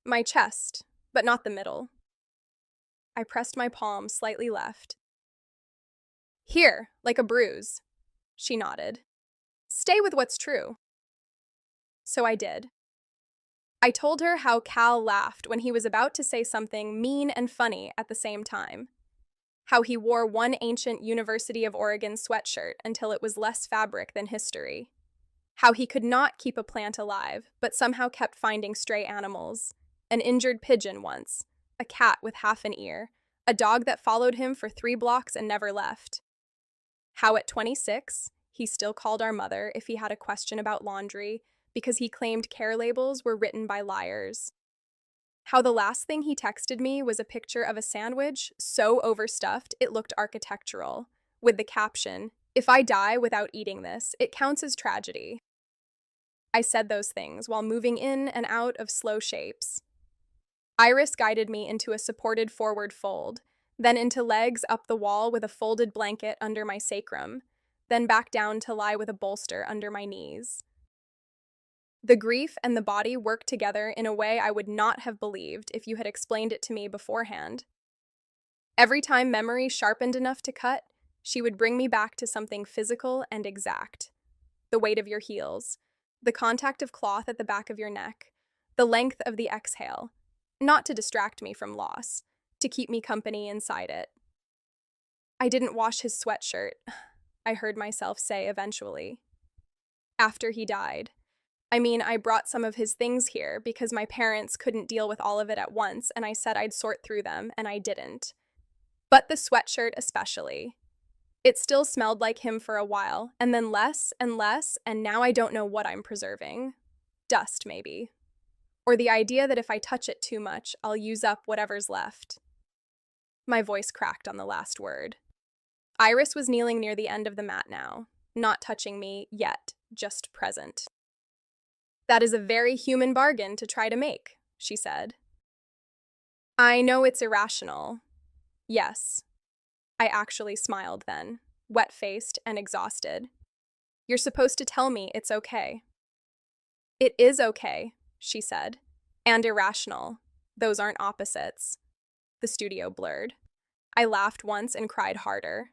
My chest, but not the middle. I pressed my palm slightly left. Here, like a bruise. She nodded. Stay with what's true. So I did. I told her how Cal laughed when he was about to say something mean and funny at the same time. How he wore one ancient University of Oregon sweatshirt until it was less fabric than history. How he could not keep a plant alive, but somehow kept finding stray animals. An injured pigeon once, a cat with half an ear, a dog that followed him for 3 blocks and never left. How at 26, he still called our mother if he had a question about laundry because he claimed care labels were written by liars. How the last thing he texted me was a picture of a sandwich so overstuffed it looked architectural, with the caption, "If I die without eating this, it counts as tragedy." I said those things while moving in and out of slow shapes. Iris guided me into a supported forward fold, then into legs up the wall with a folded blanket under my sacrum, then back down to lie with a bolster under my knees. The grief and the body worked together in a way I would not have believed if you had explained it to me beforehand. Every time memory sharpened enough to cut, she would bring me back to something physical and exact. The weight of your heels, the contact of cloth at the back of your neck, the length of the exhale, not to distract me from loss, to keep me company inside it. I didn't wash his sweatshirt, I heard myself say eventually. After he died. I mean, I brought some of his things here because my parents couldn't deal with all of it at once, and I said I'd sort through them, and I didn't. But the sweatshirt especially. It still smelled like him for a while, and then less and less, and now I don't know what I'm preserving. Dust, maybe. Or the idea that if I touch it too much, I'll use up whatever's left. My voice cracked on the last word. Iris was kneeling near the end of the mat now, not touching me yet, just present. That is a very human bargain to try to make, she said. I know it's irrational. Yes. I actually smiled then, wet-faced and exhausted. You're supposed to tell me it's okay. It is okay, she said. And irrational. Those aren't opposites. The studio blurred. I laughed once and cried harder.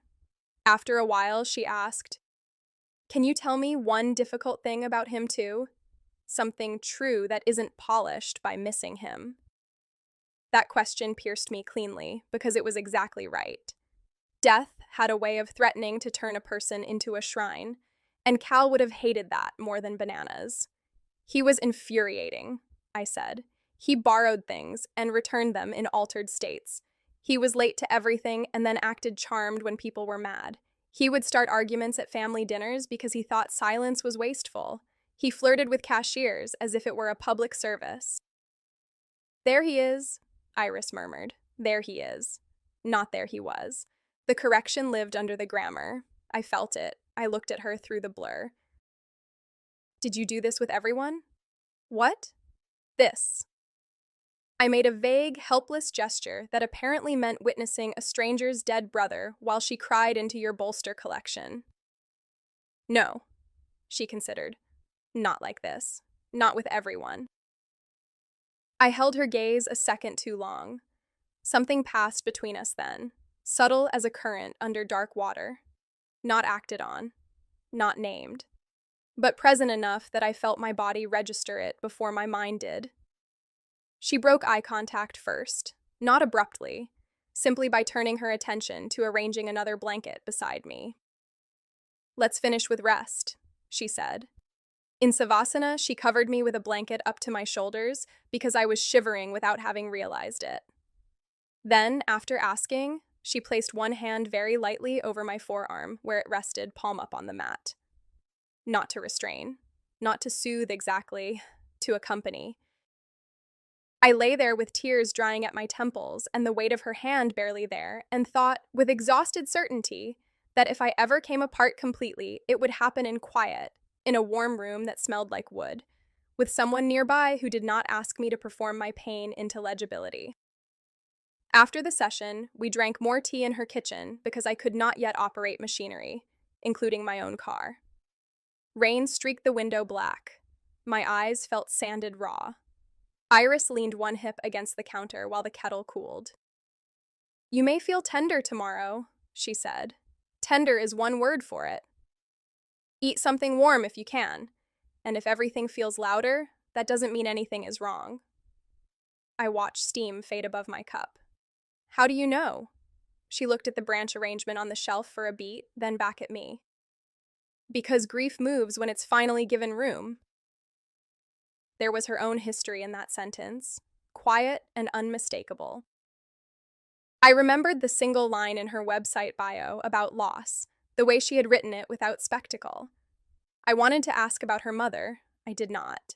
After a while, she asked, "Can you tell me one difficult thing about him too? Something true that isn't polished by missing him?" That question pierced me cleanly because it was exactly right. Death had a way of threatening to turn a person into a shrine, and Cal would have hated that more than bananas. He was infuriating, I said. He borrowed things and returned them in altered states. He was late to everything and then acted charmed when people were mad. He would start arguments at family dinners because he thought silence was wasteful. He flirted with cashiers as if it were a public service. There he is, Iris murmured. There he is. Not there he was. The correction lived under the grammar. I felt it. I looked at her through the blur. Did you do this with everyone? What? This. I made a vague, helpless gesture that apparently meant witnessing a stranger's dead brother while she cried into your bolster collection. No, she considered. Not like this. Not with everyone. I held her gaze a second too long. Something passed between us then, subtle as a current under dark water. Not acted on. Not named. But present enough that I felt my body register it before my mind did. She broke eye contact first, not abruptly, simply by turning her attention to arranging another blanket beside me. "Let's finish with rest," she said. In Savasana, she covered me with a blanket up to my shoulders because I was shivering without having realized it. Then, after asking, she placed one hand very lightly over my forearm where it rested palm up on the mat. Not to restrain, not to soothe exactly, to accompany. I lay there with tears drying at my temples and the weight of her hand barely there, and thought, with exhausted certainty, that if I ever came apart completely, it would happen in quiet, in a warm room that smelled like wood, with someone nearby who did not ask me to perform my pain into legibility. After the session, we drank more tea in her kitchen because I could not yet operate machinery, including my own car. Rain streaked the window black. My eyes felt sanded raw. Iris leaned one hip against the counter while the kettle cooled. "You may feel tender tomorrow," she said. "Tender is one word for it. Eat something warm if you can, and if everything feels louder, that doesn't mean anything is wrong." I watched steam fade above my cup. "How do you know?" She looked at the branch arrangement on the shelf for a beat, then back at me. "Because grief moves when it's finally given room." There was her own history in that sentence, quiet and unmistakable. I remembered the single line in her website bio about loss, the way she had written it without spectacle. I wanted to ask about her mother. I did not.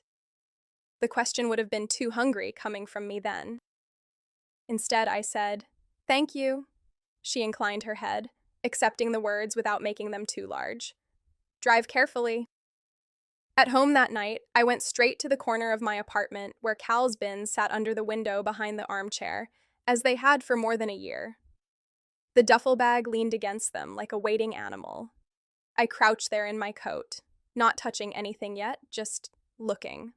The question would have been too hungry coming from me then. Instead, I said, "Thank you." She inclined her head, accepting the words without making them too large. "Drive carefully." At home that night, I went straight to the corner of my apartment where Cal's bins sat under the window behind the armchair, as they had for more than a year. The duffel bag leaned against them like a waiting animal. I crouched there in my coat, not touching anything yet, just looking.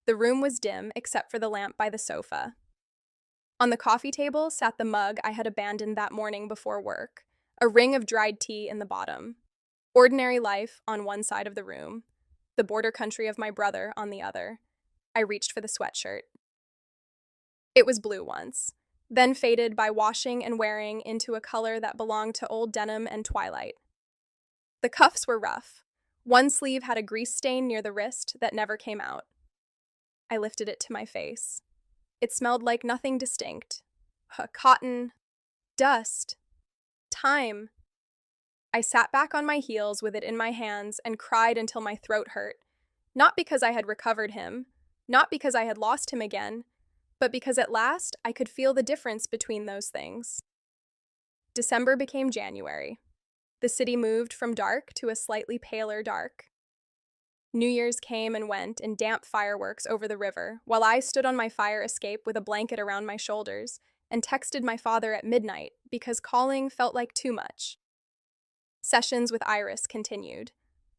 The room was dim except for the lamp by the sofa. On the coffee table sat the mug I had abandoned that morning before work, a ring of dried tea in the bottom. Ordinary life on one side of the room, the border country of my brother on the other. I reached for the sweatshirt. It was blue once, then faded by washing and wearing into a color that belonged to old denim and twilight. The cuffs were rough, One sleeve had a grease stain near the wrist that never came out. I lifted it to my face. It smelled like nothing distinct. Cotton, dust, time. I sat back on my heels with it in my hands and cried until my throat hurt. Not because I had recovered him, not because I had lost him again, but because at last I could feel the difference between those things. December became January. The city moved from dark to a slightly paler dark. New Year's came and went in damp fireworks over the river, while I stood on my fire escape with a blanket around my shoulders and texted my father at midnight because calling felt like too much. Sessions with Iris continued.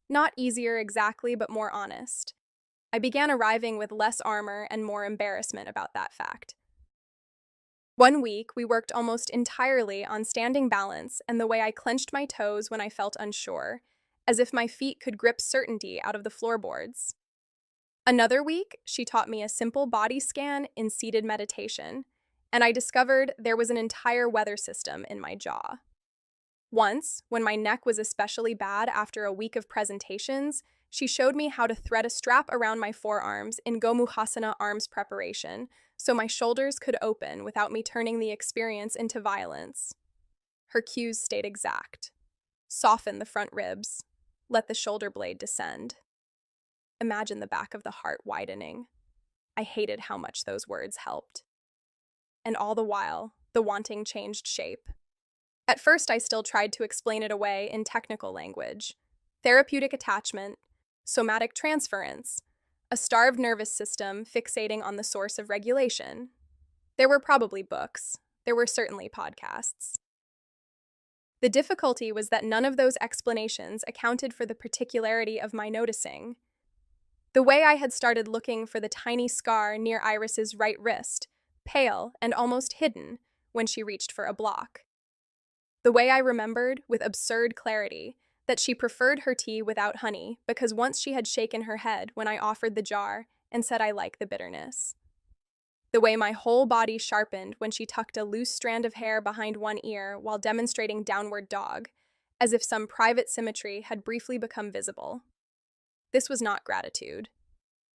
Not easier exactly, but more honest. I began arriving with less armor and more embarrassment about that fact. One week, we worked almost entirely on standing balance and the way I clenched my toes when I felt unsure, as if my feet could grip certainty out of the floorboards. Another week, she taught me a simple body scan in seated meditation, and I discovered there was an entire weather system in my jaw. Once, when my neck was especially bad after a week of presentations, she showed me how to thread a strap around my forearms in Gomukhasana arms preparation so my shoulders could open without me turning the experience into violence. Her cues stayed exact. Soften the front ribs. Let the shoulder blade descend. Imagine the back of the heart widening. I hated how much those words helped. And all the while, the wanting changed shape. At first, I still tried to explain it away in technical language. Therapeutic attachment, somatic transference, a starved nervous system fixating on the source of regulation. There were probably books. There were certainly podcasts. The difficulty was that none of those explanations accounted for the particularity of my noticing. The way I had started looking for the tiny scar near Iris's right wrist, pale and almost hidden, when she reached for a block. The way I remembered, with absurd clarity, that she preferred her tea without honey because once she had shaken her head when I offered the jar and said I like the bitterness. The way my whole body sharpened when she tucked a loose strand of hair behind one ear while demonstrating downward dog, as if some private symmetry had briefly become visible. This was not gratitude.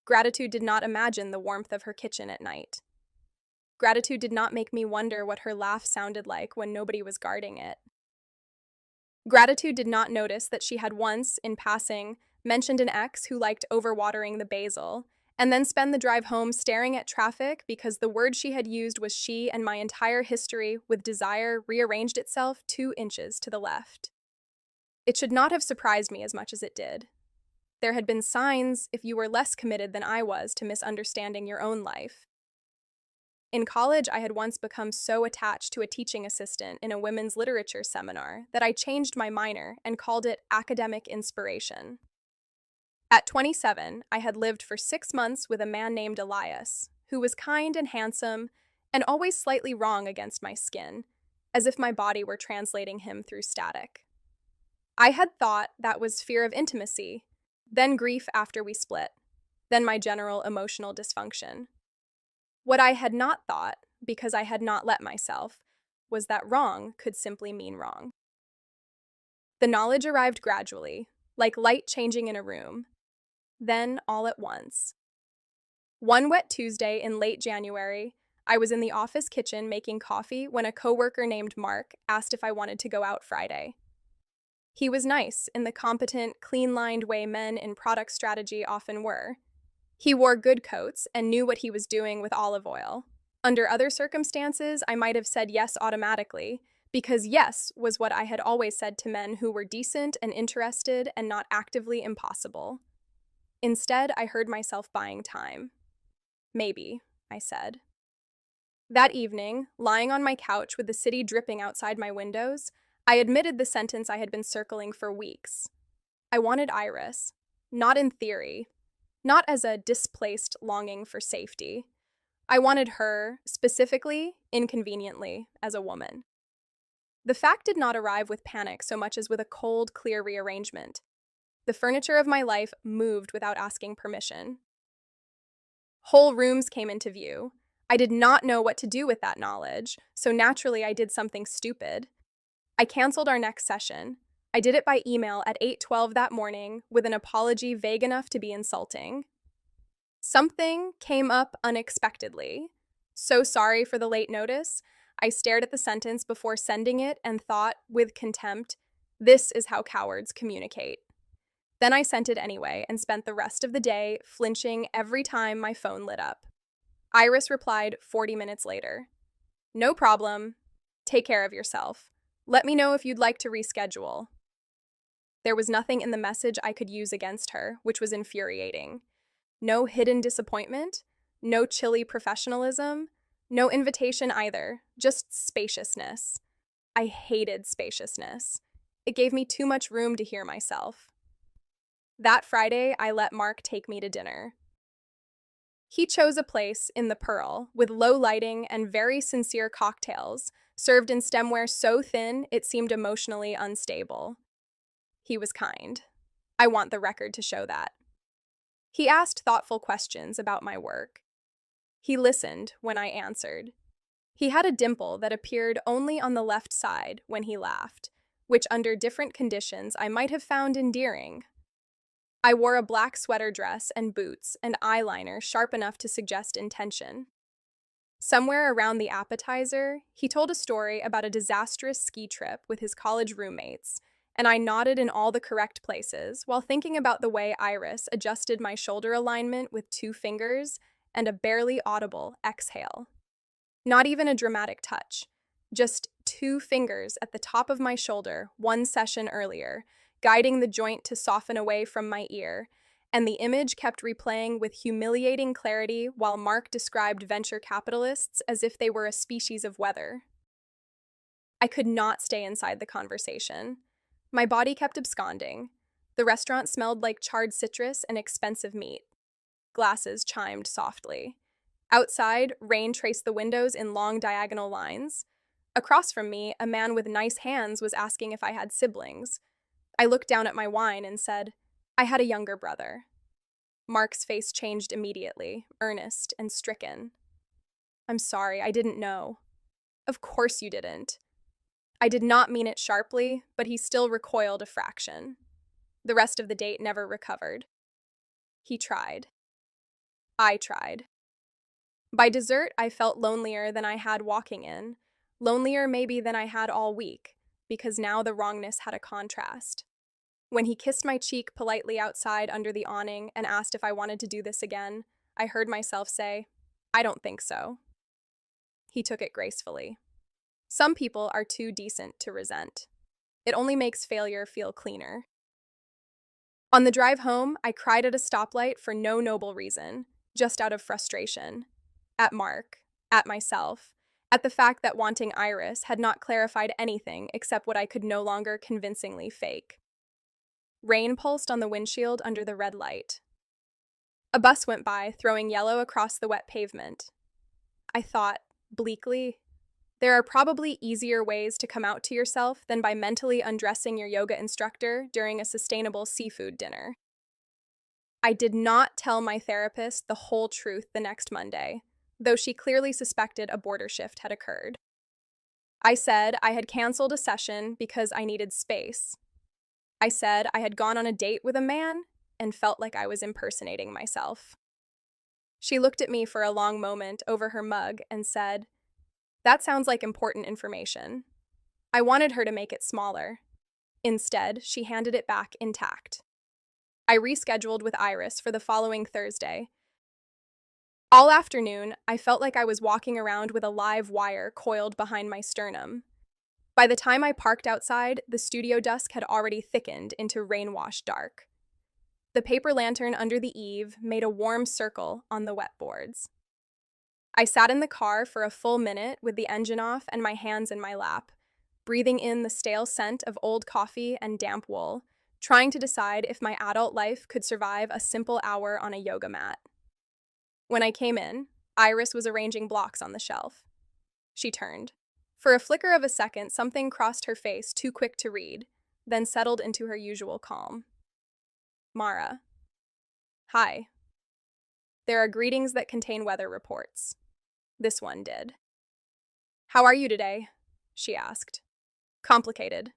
Gratitude did not imagine the warmth of her kitchen at night. Gratitude did not make me wonder what her laugh sounded like when nobody was guarding it. Gratitude did not notice that she had once, in passing, mentioned an ex who liked overwatering the basil, and then spend the drive home staring at traffic because the word she had used was she and my entire history with desire rearranged itself 2 inches to the left. It should not have surprised me as much as it did. There had been signs if you were less committed than I was to misunderstanding your own life. In college, I had once become so attached to a teaching assistant in a women's literature seminar that I changed my minor and called it academic inspiration. At 27, I had lived for 6 months with a man named Elias, who was kind and handsome and always slightly wrong against my skin, as if my body were translating him through static. I had thought that was fear of intimacy, then grief after we split, then my general emotional dysfunction. What I had not thought, because I had not let myself, was that wrong could simply mean wrong. The knowledge arrived gradually, like light changing in a room. Then, all at once. One wet Tuesday in late January, I was in the office kitchen making coffee when a coworker named Mark asked if I wanted to go out Friday. He was nice in the competent, clean-lined way men in product strategy often were. He wore good coats and knew what he was doing with olive oil. Under other circumstances, I might have said yes automatically, because yes was what I had always said to men who were decent and interested and not actively impossible. Instead, I heard myself buying time. Maybe, I said. That evening, lying on my couch with the city dripping outside my windows, I admitted the sentence I had been circling for weeks. I wanted Iris, not in theory, not as a displaced longing for safety. I wanted her, specifically, inconveniently, as a woman. The fact did not arrive with panic so much as with a cold, clear rearrangement. The furniture of my life moved without asking permission. Whole rooms came into view. I did not know what to do with that knowledge, so naturally I did something stupid. I canceled our next session. I did it by email at 8:12 that morning with an apology vague enough to be insulting. Something came up unexpectedly. So sorry for the late notice. I stared at the sentence before sending it and thought, with contempt, this is how cowards communicate. Then I sent it anyway and spent the rest of the day flinching every time my phone lit up. Iris replied 40 minutes later. No problem. Take care of yourself. Let me know if you'd like to reschedule. There was nothing in the message I could use against her, which was infuriating. No hidden disappointment, no chilly professionalism, no invitation either, just spaciousness. I hated spaciousness. It gave me too much room to hear myself. That Friday, I let Mark take me to dinner. He chose a place in the Pearl with low lighting and very sincere cocktails, served in stemware so thin it seemed emotionally unstable. He was kind. I want the record to show that. He asked thoughtful questions about my work. He listened when I answered. He had a dimple that appeared only on the left side when he laughed, which under different conditions I might have found endearing. I wore a black sweater dress and boots and eyeliner sharp enough to suggest intention. Somewhere around the appetizer, he told a story about a disastrous ski trip with his college roommates, and I nodded in all the correct places while thinking about the way Iris adjusted my shoulder alignment with 2 fingers and a barely audible exhale. Not even a dramatic touch, just 2 fingers at the top of my shoulder 1 session earlier, guiding the joint to soften away from my ear, and the image kept replaying with humiliating clarity while Mark described venture capitalists as if they were a species of weather. I could not stay inside the conversation. My body kept absconding. The restaurant smelled like charred citrus and expensive meat. Glasses chimed softly. Outside, rain traced the windows in long diagonal lines. Across from me, a man with nice hands was asking if I had siblings. I looked down at my wine and said, I had a younger brother. Mark's face changed immediately, earnest and stricken. I'm sorry, I didn't know. Of course you didn't. I did not mean it sharply, but he still recoiled a fraction. The rest of the date never recovered. He tried. I tried. By dessert, I felt lonelier than I had walking in, lonelier maybe than I had all week, because now the wrongness had a contrast. When he kissed my cheek politely outside under the awning and asked if I wanted to do this again, I heard myself say, I don't think so. He took it gracefully. Some people are too decent to resent. It only makes failure feel cleaner. On the drive home, I cried at a stoplight for no noble reason, just out of frustration. At Mark, at myself, at the fact that wanting Iris had not clarified anything except what I could no longer convincingly fake. Rain pulsed on the windshield under the red light. A bus went by, throwing yellow across the wet pavement. I thought, bleakly, there are probably easier ways to come out to yourself than by mentally undressing your yoga instructor during a sustainable seafood dinner. I did not tell my therapist the whole truth the next Monday, though she clearly suspected a border shift had occurred. I said I had canceled a session because I needed space. I said I had gone on a date with a man and felt like I was impersonating myself. She looked at me for a long moment over her mug and said, that sounds like important information. I wanted her to make it smaller. Instead, she handed it back intact. I rescheduled with Iris for the following Thursday. All afternoon, I felt like I was walking around with a live wire coiled behind my sternum. By the time I parked outside, the studio dusk had already thickened into rain-washed dark. The paper lantern under the eave made a warm circle on the wet boards. I sat in the car for a full minute with the engine off and my hands in my lap, breathing in the stale scent of old coffee and damp wool, trying to decide if my adult life could survive a simple hour on a yoga mat. When I came in, Iris was arranging blocks on the shelf. She turned. For a flicker of a second, something crossed her face too quick to read, then settled into her usual calm. Mara. Hi. There are greetings that contain weather reports. This one did. How are you today? She asked. Complicated.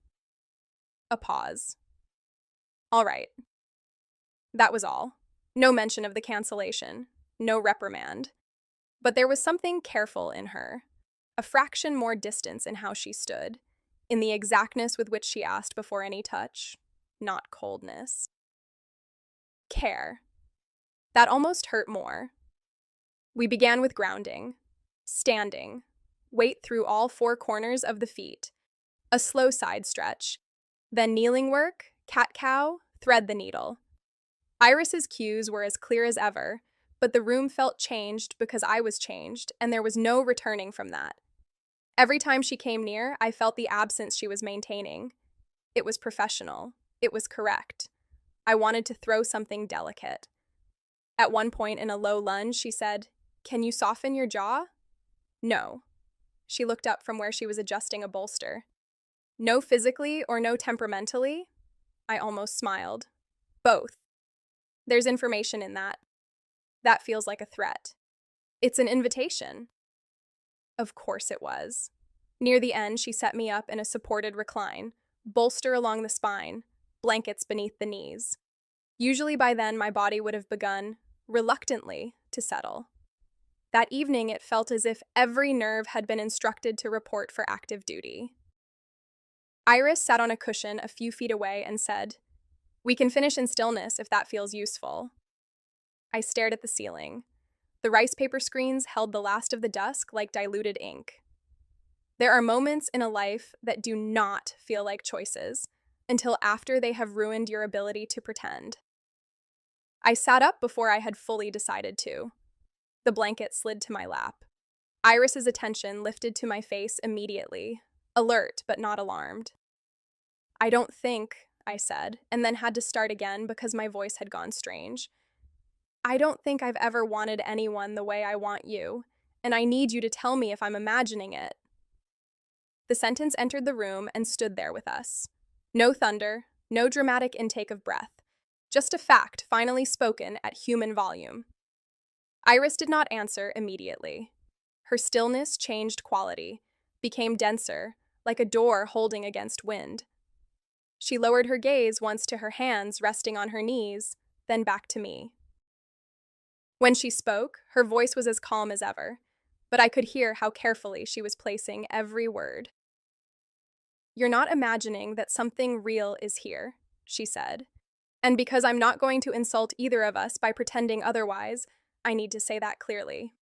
A pause. All right. That was all. No mention of the cancellation. No reprimand. But there was something careful in her. A fraction more distance in how she stood. In the exactness with which she asked before any touch. Not coldness. Care. That almost hurt more. We began with grounding. Standing. Weight through all four corners of the feet. A slow side stretch. Then kneeling work, cat-cow, thread the needle. Iris's cues were as clear as ever, but the room felt changed because I was changed, and there was no returning from that. Every time she came near, I felt the absence she was maintaining. It was professional. It was correct. I wanted to throw something delicate. At one point in a low lunge, she said, "Can you soften your jaw?" No. She looked up from where she was adjusting a bolster. No physically or no temperamentally? I almost smiled. Both. There's information in that. That feels like a threat. It's an invitation. Of course it was. Near the end, she set me up in a supported recline, bolster along the spine, blankets beneath the knees. Usually by then, my body would have begun, reluctantly, to settle. That evening, it felt as if every nerve had been instructed to report for active duty. Iris sat on a cushion a few feet away and said, "We can finish in stillness if that feels useful." I stared at the ceiling. The rice paper screens held the last of the dusk like diluted ink. There are moments in a life that do not feel like choices until after they have ruined your ability to pretend. I sat up before I had fully decided to. The blanket slid to my lap. Iris's attention lifted to my face immediately, alert but not alarmed. "I don't think," I said, and then had to start again because my voice had gone strange. "I don't think I've ever wanted anyone the way I want you, and I need you to tell me if I'm imagining it." The sentence entered the room and stood there with us. No thunder, no dramatic intake of breath, just a fact finally spoken at human volume. Iris did not answer immediately. Her stillness changed quality, became denser, like a door holding against wind. She lowered her gaze once to her hands resting on her knees, then back to me. When she spoke, her voice was as calm as ever, but I could hear how carefully she was placing every word. "You're not imagining that something real is here," she said. "And because I'm not going to insult either of us by pretending otherwise, I need to say that clearly."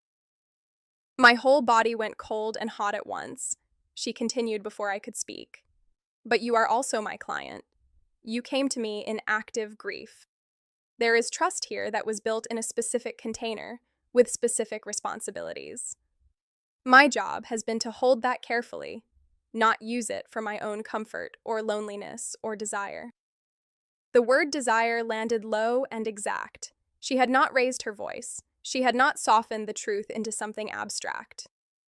My whole body went cold and hot at once. She continued before I could speak. "But you are also my client. You came to me in active grief. There is trust here that was built in a specific container, with specific responsibilities. My job has been to hold that carefully, not use it for my own comfort or loneliness or desire." The word desire landed low and exact. She had not raised her voice. She had not softened the truth into something abstract.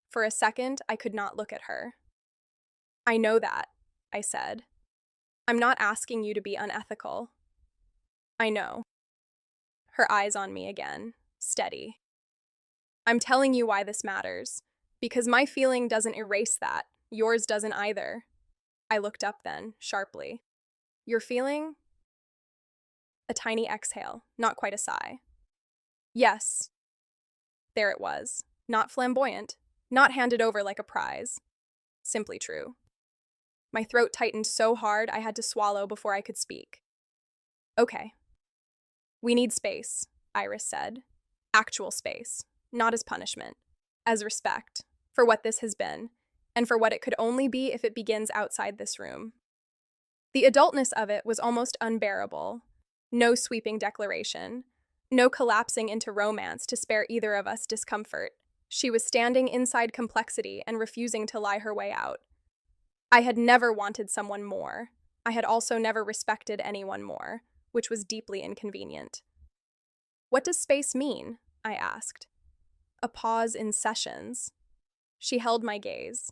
For a second, I could not look at her. "I know that," I said. "I'm not asking you to be unethical." "I know." Her eyes on me again, steady. "I'm telling you why this matters, because my feeling doesn't erase that. Yours doesn't either." I looked up then, sharply. "Your feeling?" A tiny exhale, not quite a sigh. "Yes." There it was. Not flamboyant, not handed over like a prize. Simply true. My throat tightened so hard I had to swallow before I could speak. "Okay. We need space," Iris said. "Actual space, not as punishment, as respect, for what this has been, and for what it could only be if it begins outside this room." The adultness of it was almost unbearable. No sweeping declaration. No collapsing into romance to spare either of us discomfort. She was standing inside complexity and refusing to lie her way out. I had never wanted someone more. I had also never respected anyone more, which was deeply inconvenient. "What does space mean?" I asked. A pause in sessions. She held my gaze.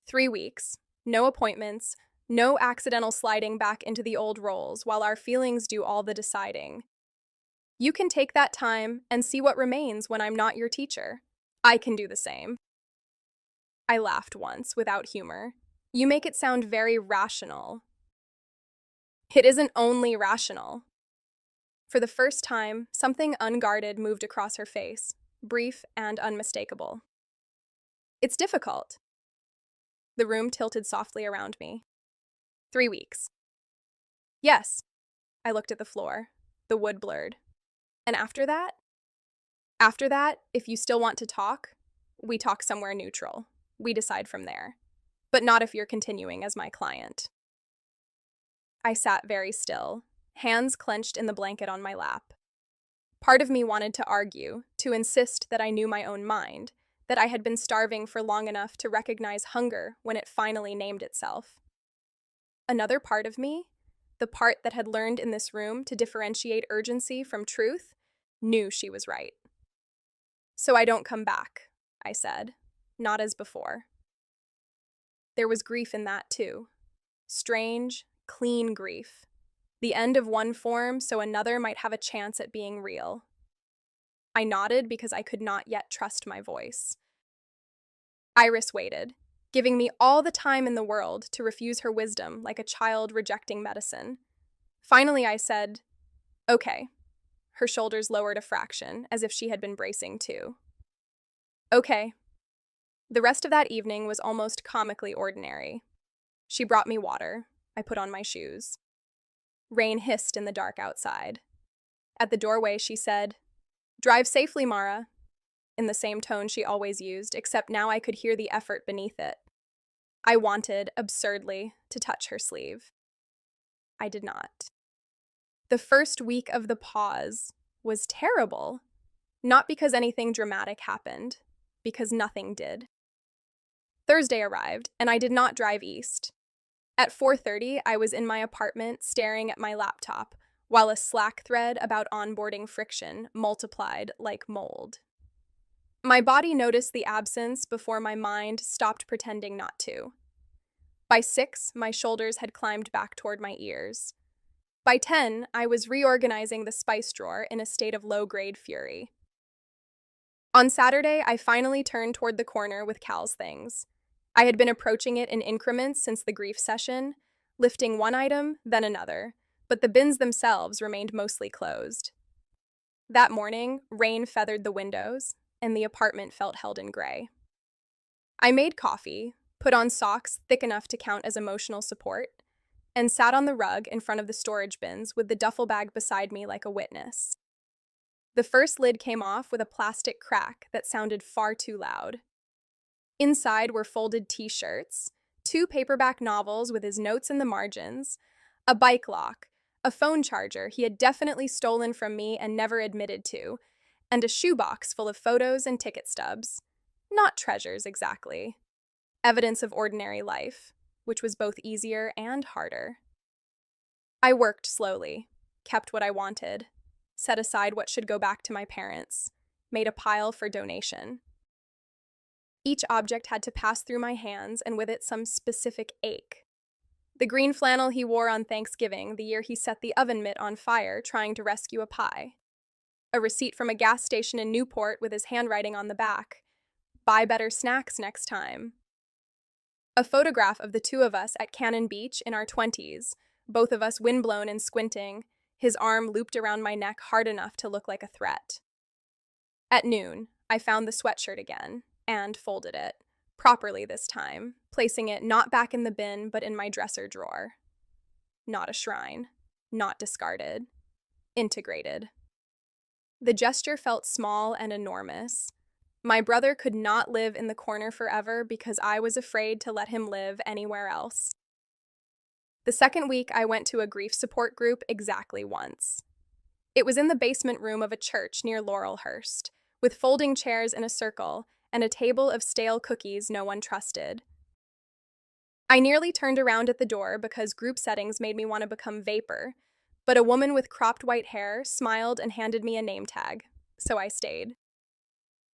3 weeks, no appointments, no accidental sliding back into the old roles while our feelings do all the deciding. "You can take that time and see what remains when I'm not your teacher. I can do the same." I laughed once, without humor. "You make it sound very rational." It isn't only rational. For the first time, something unguarded moved across her face, brief and unmistakable. It's difficult. The room tilted softly around me. 3 weeks. Yes. I looked at the floor. The wood blurred. And after that? After that, if you still want to talk, we talk somewhere neutral. We decide from there. But not if you're continuing as my client. I sat very still, hands clenched in the blanket on my lap. Part of me wanted to argue, to insist that I knew my own mind, that I had been starving for long enough to recognize hunger when it finally named itself. Another part of me, the part that had learned in this room to differentiate urgency from truth, knew she was right. So I don't come back, I said, not as before. There was grief in that too. Strange, clean grief. The end of one form so another might have a chance at being real. I nodded because I could not yet trust my voice. Iris waited, giving me all the time in the world to refuse her wisdom like a child rejecting medicine. Finally, I said, "Okay." Her shoulders lowered a fraction, as if she had been bracing too. "Okay." The rest of that evening was almost comically ordinary. She brought me water. I put on my shoes. Rain hissed in the dark outside. At the doorway, she said, "Drive safely, Mara," in the same tone she always used, except now I could hear the effort beneath it. I wanted, absurdly, to touch her sleeve. I did not. The first week of the pause was terrible. Not because anything dramatic happened, because nothing did. Thursday arrived, and I did not drive east. At 4:30, I was in my apartment staring at my laptop, while a Slack thread about onboarding friction multiplied like mold. My body noticed the absence before my mind stopped pretending not to. By 6, my shoulders had climbed back toward my ears. By 10, I was reorganizing the spice drawer in a state of low-grade fury. On Saturday, I finally turned toward the corner with Cal's things. I had been approaching it in increments since the grief session, lifting one item, then another, but the bins themselves remained mostly closed. That morning, rain feathered the windows, and the apartment felt held in gray. I made coffee, put on socks thick enough to count as emotional support, and sat on the rug in front of the storage bins with the duffel bag beside me like a witness. The first lid came off with a plastic crack that sounded far too loud. Inside were folded t-shirts, 2 paperback novels with his notes in the margins, a bike lock, a phone charger he had definitely stolen from me and never admitted to, and a shoebox full of photos and ticket stubs. Not treasures, exactly. Evidence of ordinary life, which was both easier and harder. I worked slowly, kept what I wanted, set aside what should go back to my parents, made a pile for donation. Each object had to pass through my hands and with it some specific ache. The green flannel he wore on Thanksgiving, the year he set the oven mitt on fire trying to rescue a pie. A receipt from a gas station in Newport with his handwriting on the back. Buy better snacks next time. A photograph of the two of us at Cannon Beach in our 20s, both of us windblown and squinting, his arm looped around my neck hard enough to look like a threat. At noon, I found the sweatshirt again, and folded it, properly this time, placing it not back in the bin but in my dresser drawer. Not a shrine, not discarded, integrated. The gesture felt small and enormous. My brother could not live in the corner forever because I was afraid to let him live anywhere else. The second week, I went to a grief support group exactly once. It was in the basement room of a church near Laurelhurst, with folding chairs in a circle and a table of stale cookies no one trusted. I nearly turned around at the door because group settings made me want to become vapor, but a woman with cropped white hair smiled and handed me a name tag, so I stayed.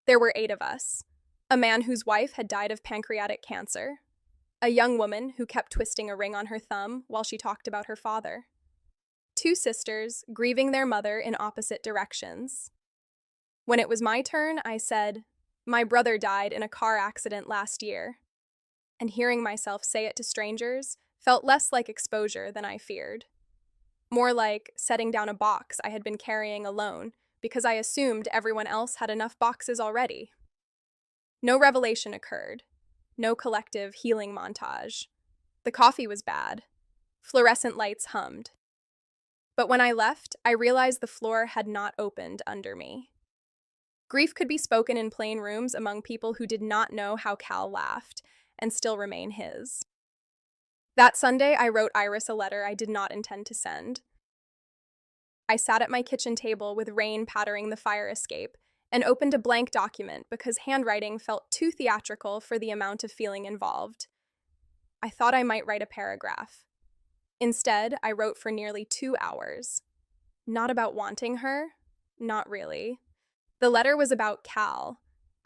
There were 8 of us. A man whose wife had died of pancreatic cancer. A young woman who kept twisting a ring on her thumb while she talked about her father. 2 sisters grieving their mother in opposite directions. When it was my turn, I said, "My brother died in a car accident last year." And hearing myself say it to strangers felt less like exposure than I feared. More like setting down a box I had been carrying alone because I assumed everyone else had enough boxes already. No revelation occurred. No collective healing montage. The coffee was bad. Fluorescent lights hummed. But when I left, I realized the floor had not opened under me. Grief could be spoken in plain rooms among people who did not know how Cal laughed and still remain his. That Sunday, I wrote Iris a letter I did not intend to send. I sat at my kitchen table with rain pattering the fire escape and opened a blank document because handwriting felt too theatrical for the amount of feeling involved. I thought I might write a paragraph. Instead, I wrote for nearly 2 hours. Not about wanting her, not really. The letter was about Cal.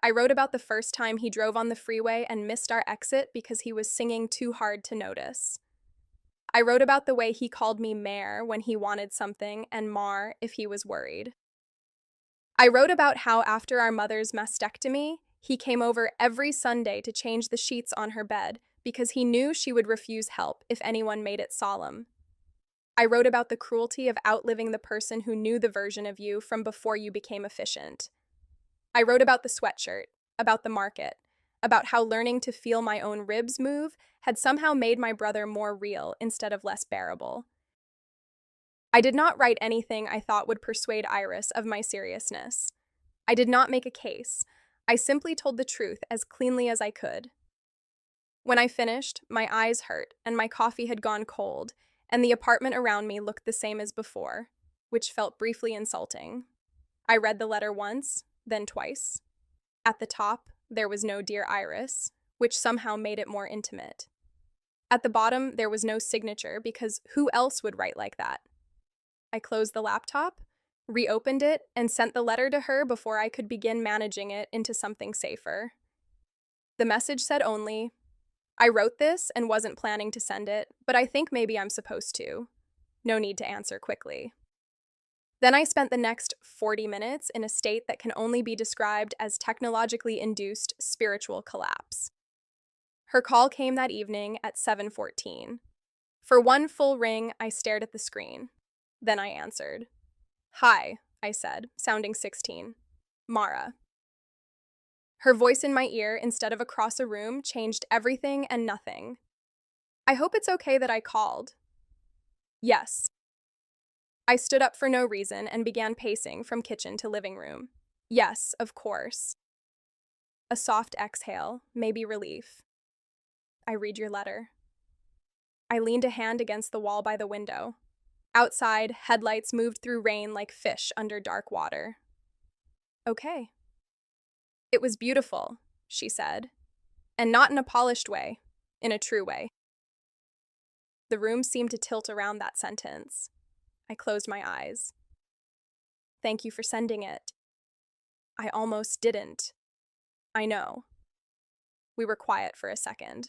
I wrote about the first time he drove on the freeway and missed our exit because he was singing too hard to notice. I wrote about the way he called me Mare when he wanted something and Mar if he was worried. I wrote about how after our mother's mastectomy, he came over every Sunday to change the sheets on her bed because he knew she would refuse help if anyone made it solemn. I wrote about the cruelty of outliving the person who knew the version of you from before you became efficient. I wrote about the sweatshirt, about the market, about how learning to feel my own ribs move had somehow made my brother more real instead of less bearable. I did not write anything I thought would persuade Iris of my seriousness. I did not make a case. I simply told the truth as cleanly as I could. When I finished, my eyes hurt and my coffee had gone cold, and the apartment around me looked the same as before, which felt briefly insulting. I read the letter once, then twice. At the top, there was no Dear Iris, which somehow made it more intimate. At the bottom, there was no signature because who else would write like that? I closed the laptop, reopened it, and sent the letter to her before I could begin managing it into something safer. The message said only, I wrote this and wasn't planning to send it, but I think maybe I'm supposed to. No need to answer quickly. Then I spent the next 40 minutes in a state that can only be described as technologically induced spiritual collapse. Her call came that evening at 7:14. For one full ring, I stared at the screen. Then I answered. Hi, I said, sounding 16. Mara. Her voice in my ear, instead of across a room, changed everything and nothing. I hope it's okay that I called. Yes. I stood up for no reason and began pacing from kitchen to living room. Yes, of course. A soft exhale, maybe relief. I read your letter. I leaned a hand against the wall by the window. Outside, headlights moved through rain like fish under dark water. Okay. It was beautiful, she said, and not in a polished way, in a true way. The room seemed to tilt around that sentence. I closed my eyes. Thank you for sending it. I almost didn't. I know. We were quiet for a second.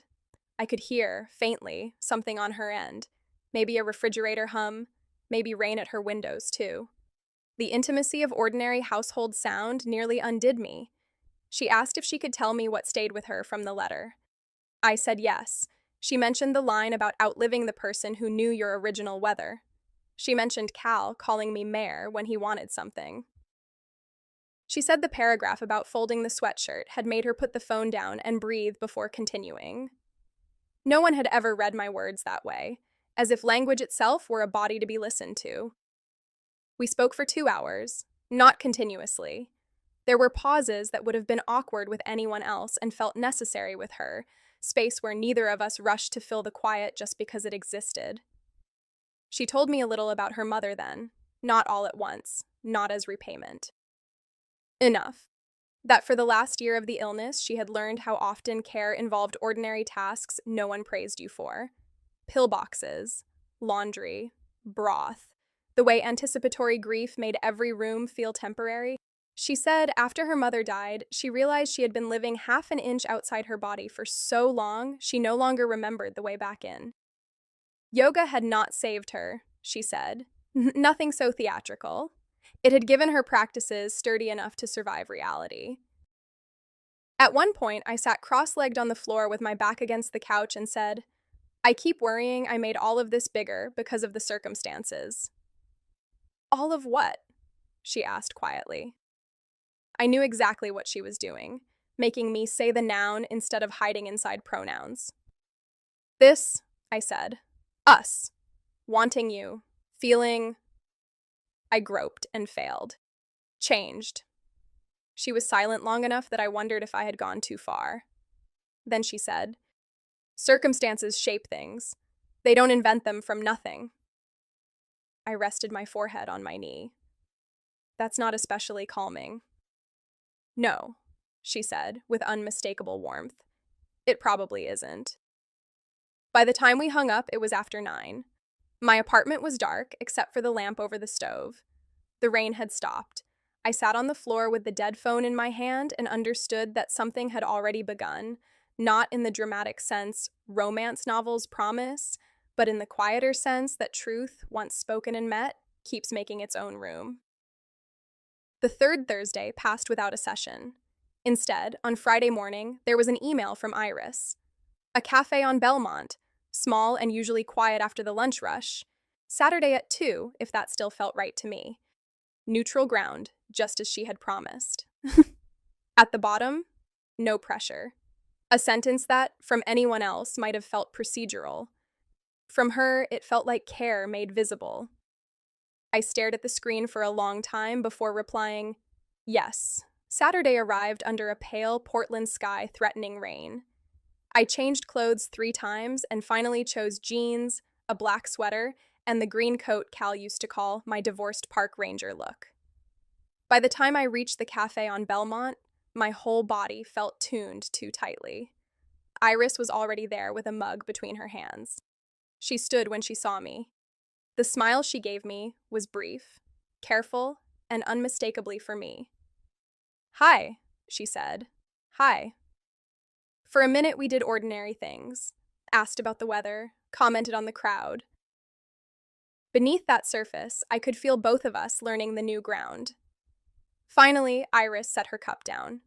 I could hear, faintly, something on her end. Maybe a refrigerator hum, maybe rain at her windows, too. The intimacy of ordinary household sound nearly undid me. She asked if she could tell me what stayed with her from the letter. I said yes. She mentioned the line about outliving the person who knew your original weather. She mentioned Cal calling me Mare when he wanted something. She said the paragraph about folding the sweatshirt had made her put the phone down and breathe before continuing. No one had ever read my words that way, as if language itself were a body to be listened to. We spoke for 2 hours, not continuously. There were pauses that would have been awkward with anyone else and felt necessary with her, space where neither of us rushed to fill the quiet just because it existed. She told me a little about her mother then, not all at once, not as repayment. Enough. That for the last year of the illness, she had learned how often care involved ordinary tasks no one praised you for. Pillboxes, laundry, broth, the way anticipatory grief made every room feel temporary. She said after her mother died, she realized she had been living half an inch outside her body for so long she no longer remembered the way back in. Yoga had not saved her, she said. Nothing so theatrical. It had given her practices sturdy enough to survive reality. At one point, I sat cross-legged on the floor with my back against the couch and said, I keep worrying I made all of this bigger because of the circumstances. All of what? She asked quietly. I knew exactly what she was doing, making me say the noun instead of hiding inside pronouns. This, I said. Us. Wanting you. Feeling. I groped and failed. Changed. She was silent long enough that I wondered if I had gone too far. Then she said, circumstances shape things. They don't invent them from nothing. I rested my forehead on my knee. That's not especially calming. No, she said, with unmistakable warmth. It probably isn't. By the time we hung up, it was after 9. My apartment was dark, except for the lamp over the stove. The rain had stopped. I sat on the floor with the dead phone in my hand and understood that something had already begun, not in the dramatic sense romance novels promise, but in the quieter sense that truth, once spoken and met, keeps making its own room. The third Thursday passed without a session. Instead, on Friday morning, there was an email from Iris. A cafe on Belmont, small and usually quiet after the lunch rush. Saturday at 2, if that still felt right to me. Neutral ground, just as she had promised. At the bottom, no pressure. A sentence that, from anyone else, might have felt procedural. From her, it felt like care made visible. I stared at the screen for a long time before replying, yes. Saturday arrived under a pale Portland sky threatening rain. I changed clothes 3 times and finally chose jeans, a black sweater, and the green coat Cal used to call my divorced park ranger look. By the time I reached the cafe on Belmont, my whole body felt tuned too tightly. Iris was already there with a mug between her hands. She stood when she saw me. The smile she gave me was brief, careful, and unmistakably for me. Hi, she said. Hi. For a minute we did ordinary things, asked about the weather, commented on the crowd. Beneath that surface, I could feel both of us learning the new ground. Finally, Iris set her cup down.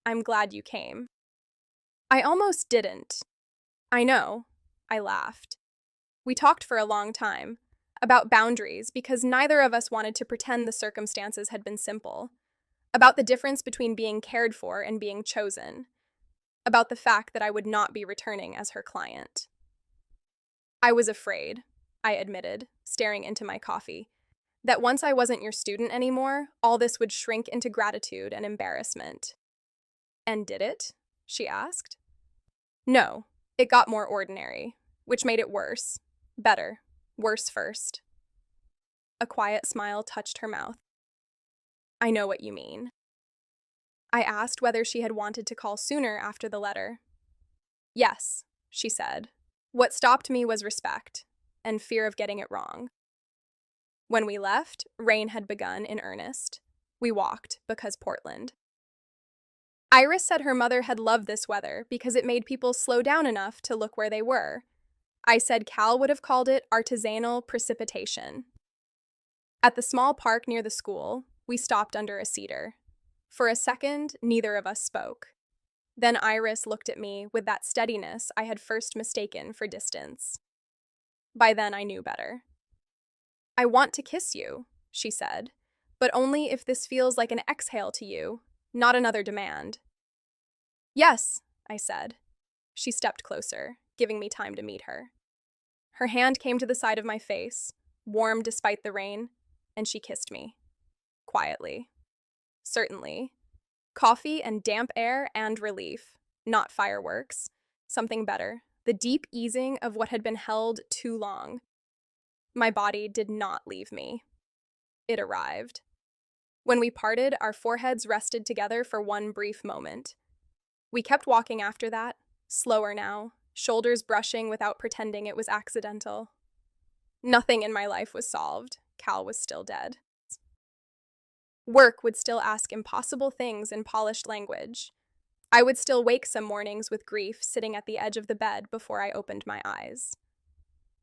I'm glad you came. I almost didn't. I know, I laughed. We talked for a long time, about boundaries because neither of us wanted to pretend the circumstances had been simple, about the difference between being cared for and being chosen, about the fact that I would not be returning as her client. I was afraid, I admitted, staring into my coffee, that once I wasn't your student anymore, all this would shrink into gratitude and embarrassment. And did it? She asked. No, it got more ordinary, which made it worse. Better. Worse first. A quiet smile touched her mouth. I know what you mean. I asked whether she had wanted to call sooner after the letter. Yes, she said. What stopped me was respect, and fear of getting it wrong. When we left, rain had begun in earnest. We walked because Portland. Iris said her mother had loved this weather because it made people slow down enough to look where they were. I said Cal would have called it artisanal precipitation. At the small park near the school, we stopped under a cedar. For a second, neither of us spoke. Then Iris looked at me with that steadiness I had first mistaken for distance. By then, I knew better. I want to kiss you, she said, but only if this feels like an exhale to you, not another demand. Yes, I said. She stepped closer, giving me time to meet her. Her hand came to the side of my face, warm despite the rain, and she kissed me. Quietly. Certainly. Coffee and damp air and relief, not fireworks. Something better. The deep easing of what had been held too long. My body did not leave me. It arrived. When we parted, our foreheads rested together for one brief moment. We kept walking after that, slower now, shoulders brushing without pretending it was accidental. Nothing in my life was solved. Cal was still dead. Work would still ask impossible things in polished language. I would still wake some mornings with grief sitting at the edge of the bed before I opened my eyes.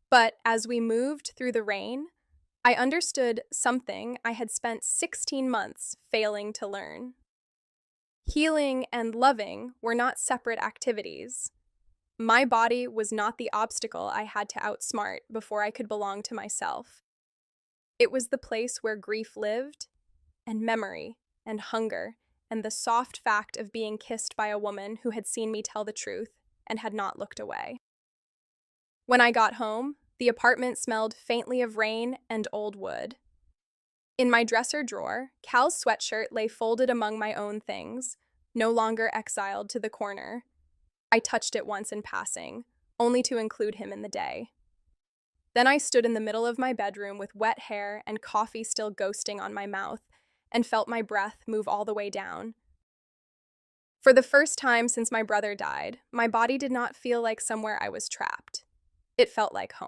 But as we moved through the rain, I understood something I had spent 16 months failing to learn. Healing and loving were not separate activities. My body was not the obstacle I had to outsmart before I could belong to myself. It was the place where grief lived, and memory, and hunger, and the soft fact of being kissed by a woman who had seen me tell the truth and had not looked away. When I got home, the apartment smelled faintly of rain and old wood. In my dresser drawer, Cal's sweatshirt lay folded among my own things, no longer exiled to the corner. I touched it once in passing, only to include him in the day. Then I stood in the middle of my bedroom with wet hair and coffee still ghosting on my mouth, and felt my breath move all the way down. For the first time since my brother died, my body did not feel like somewhere I was trapped. It felt like home.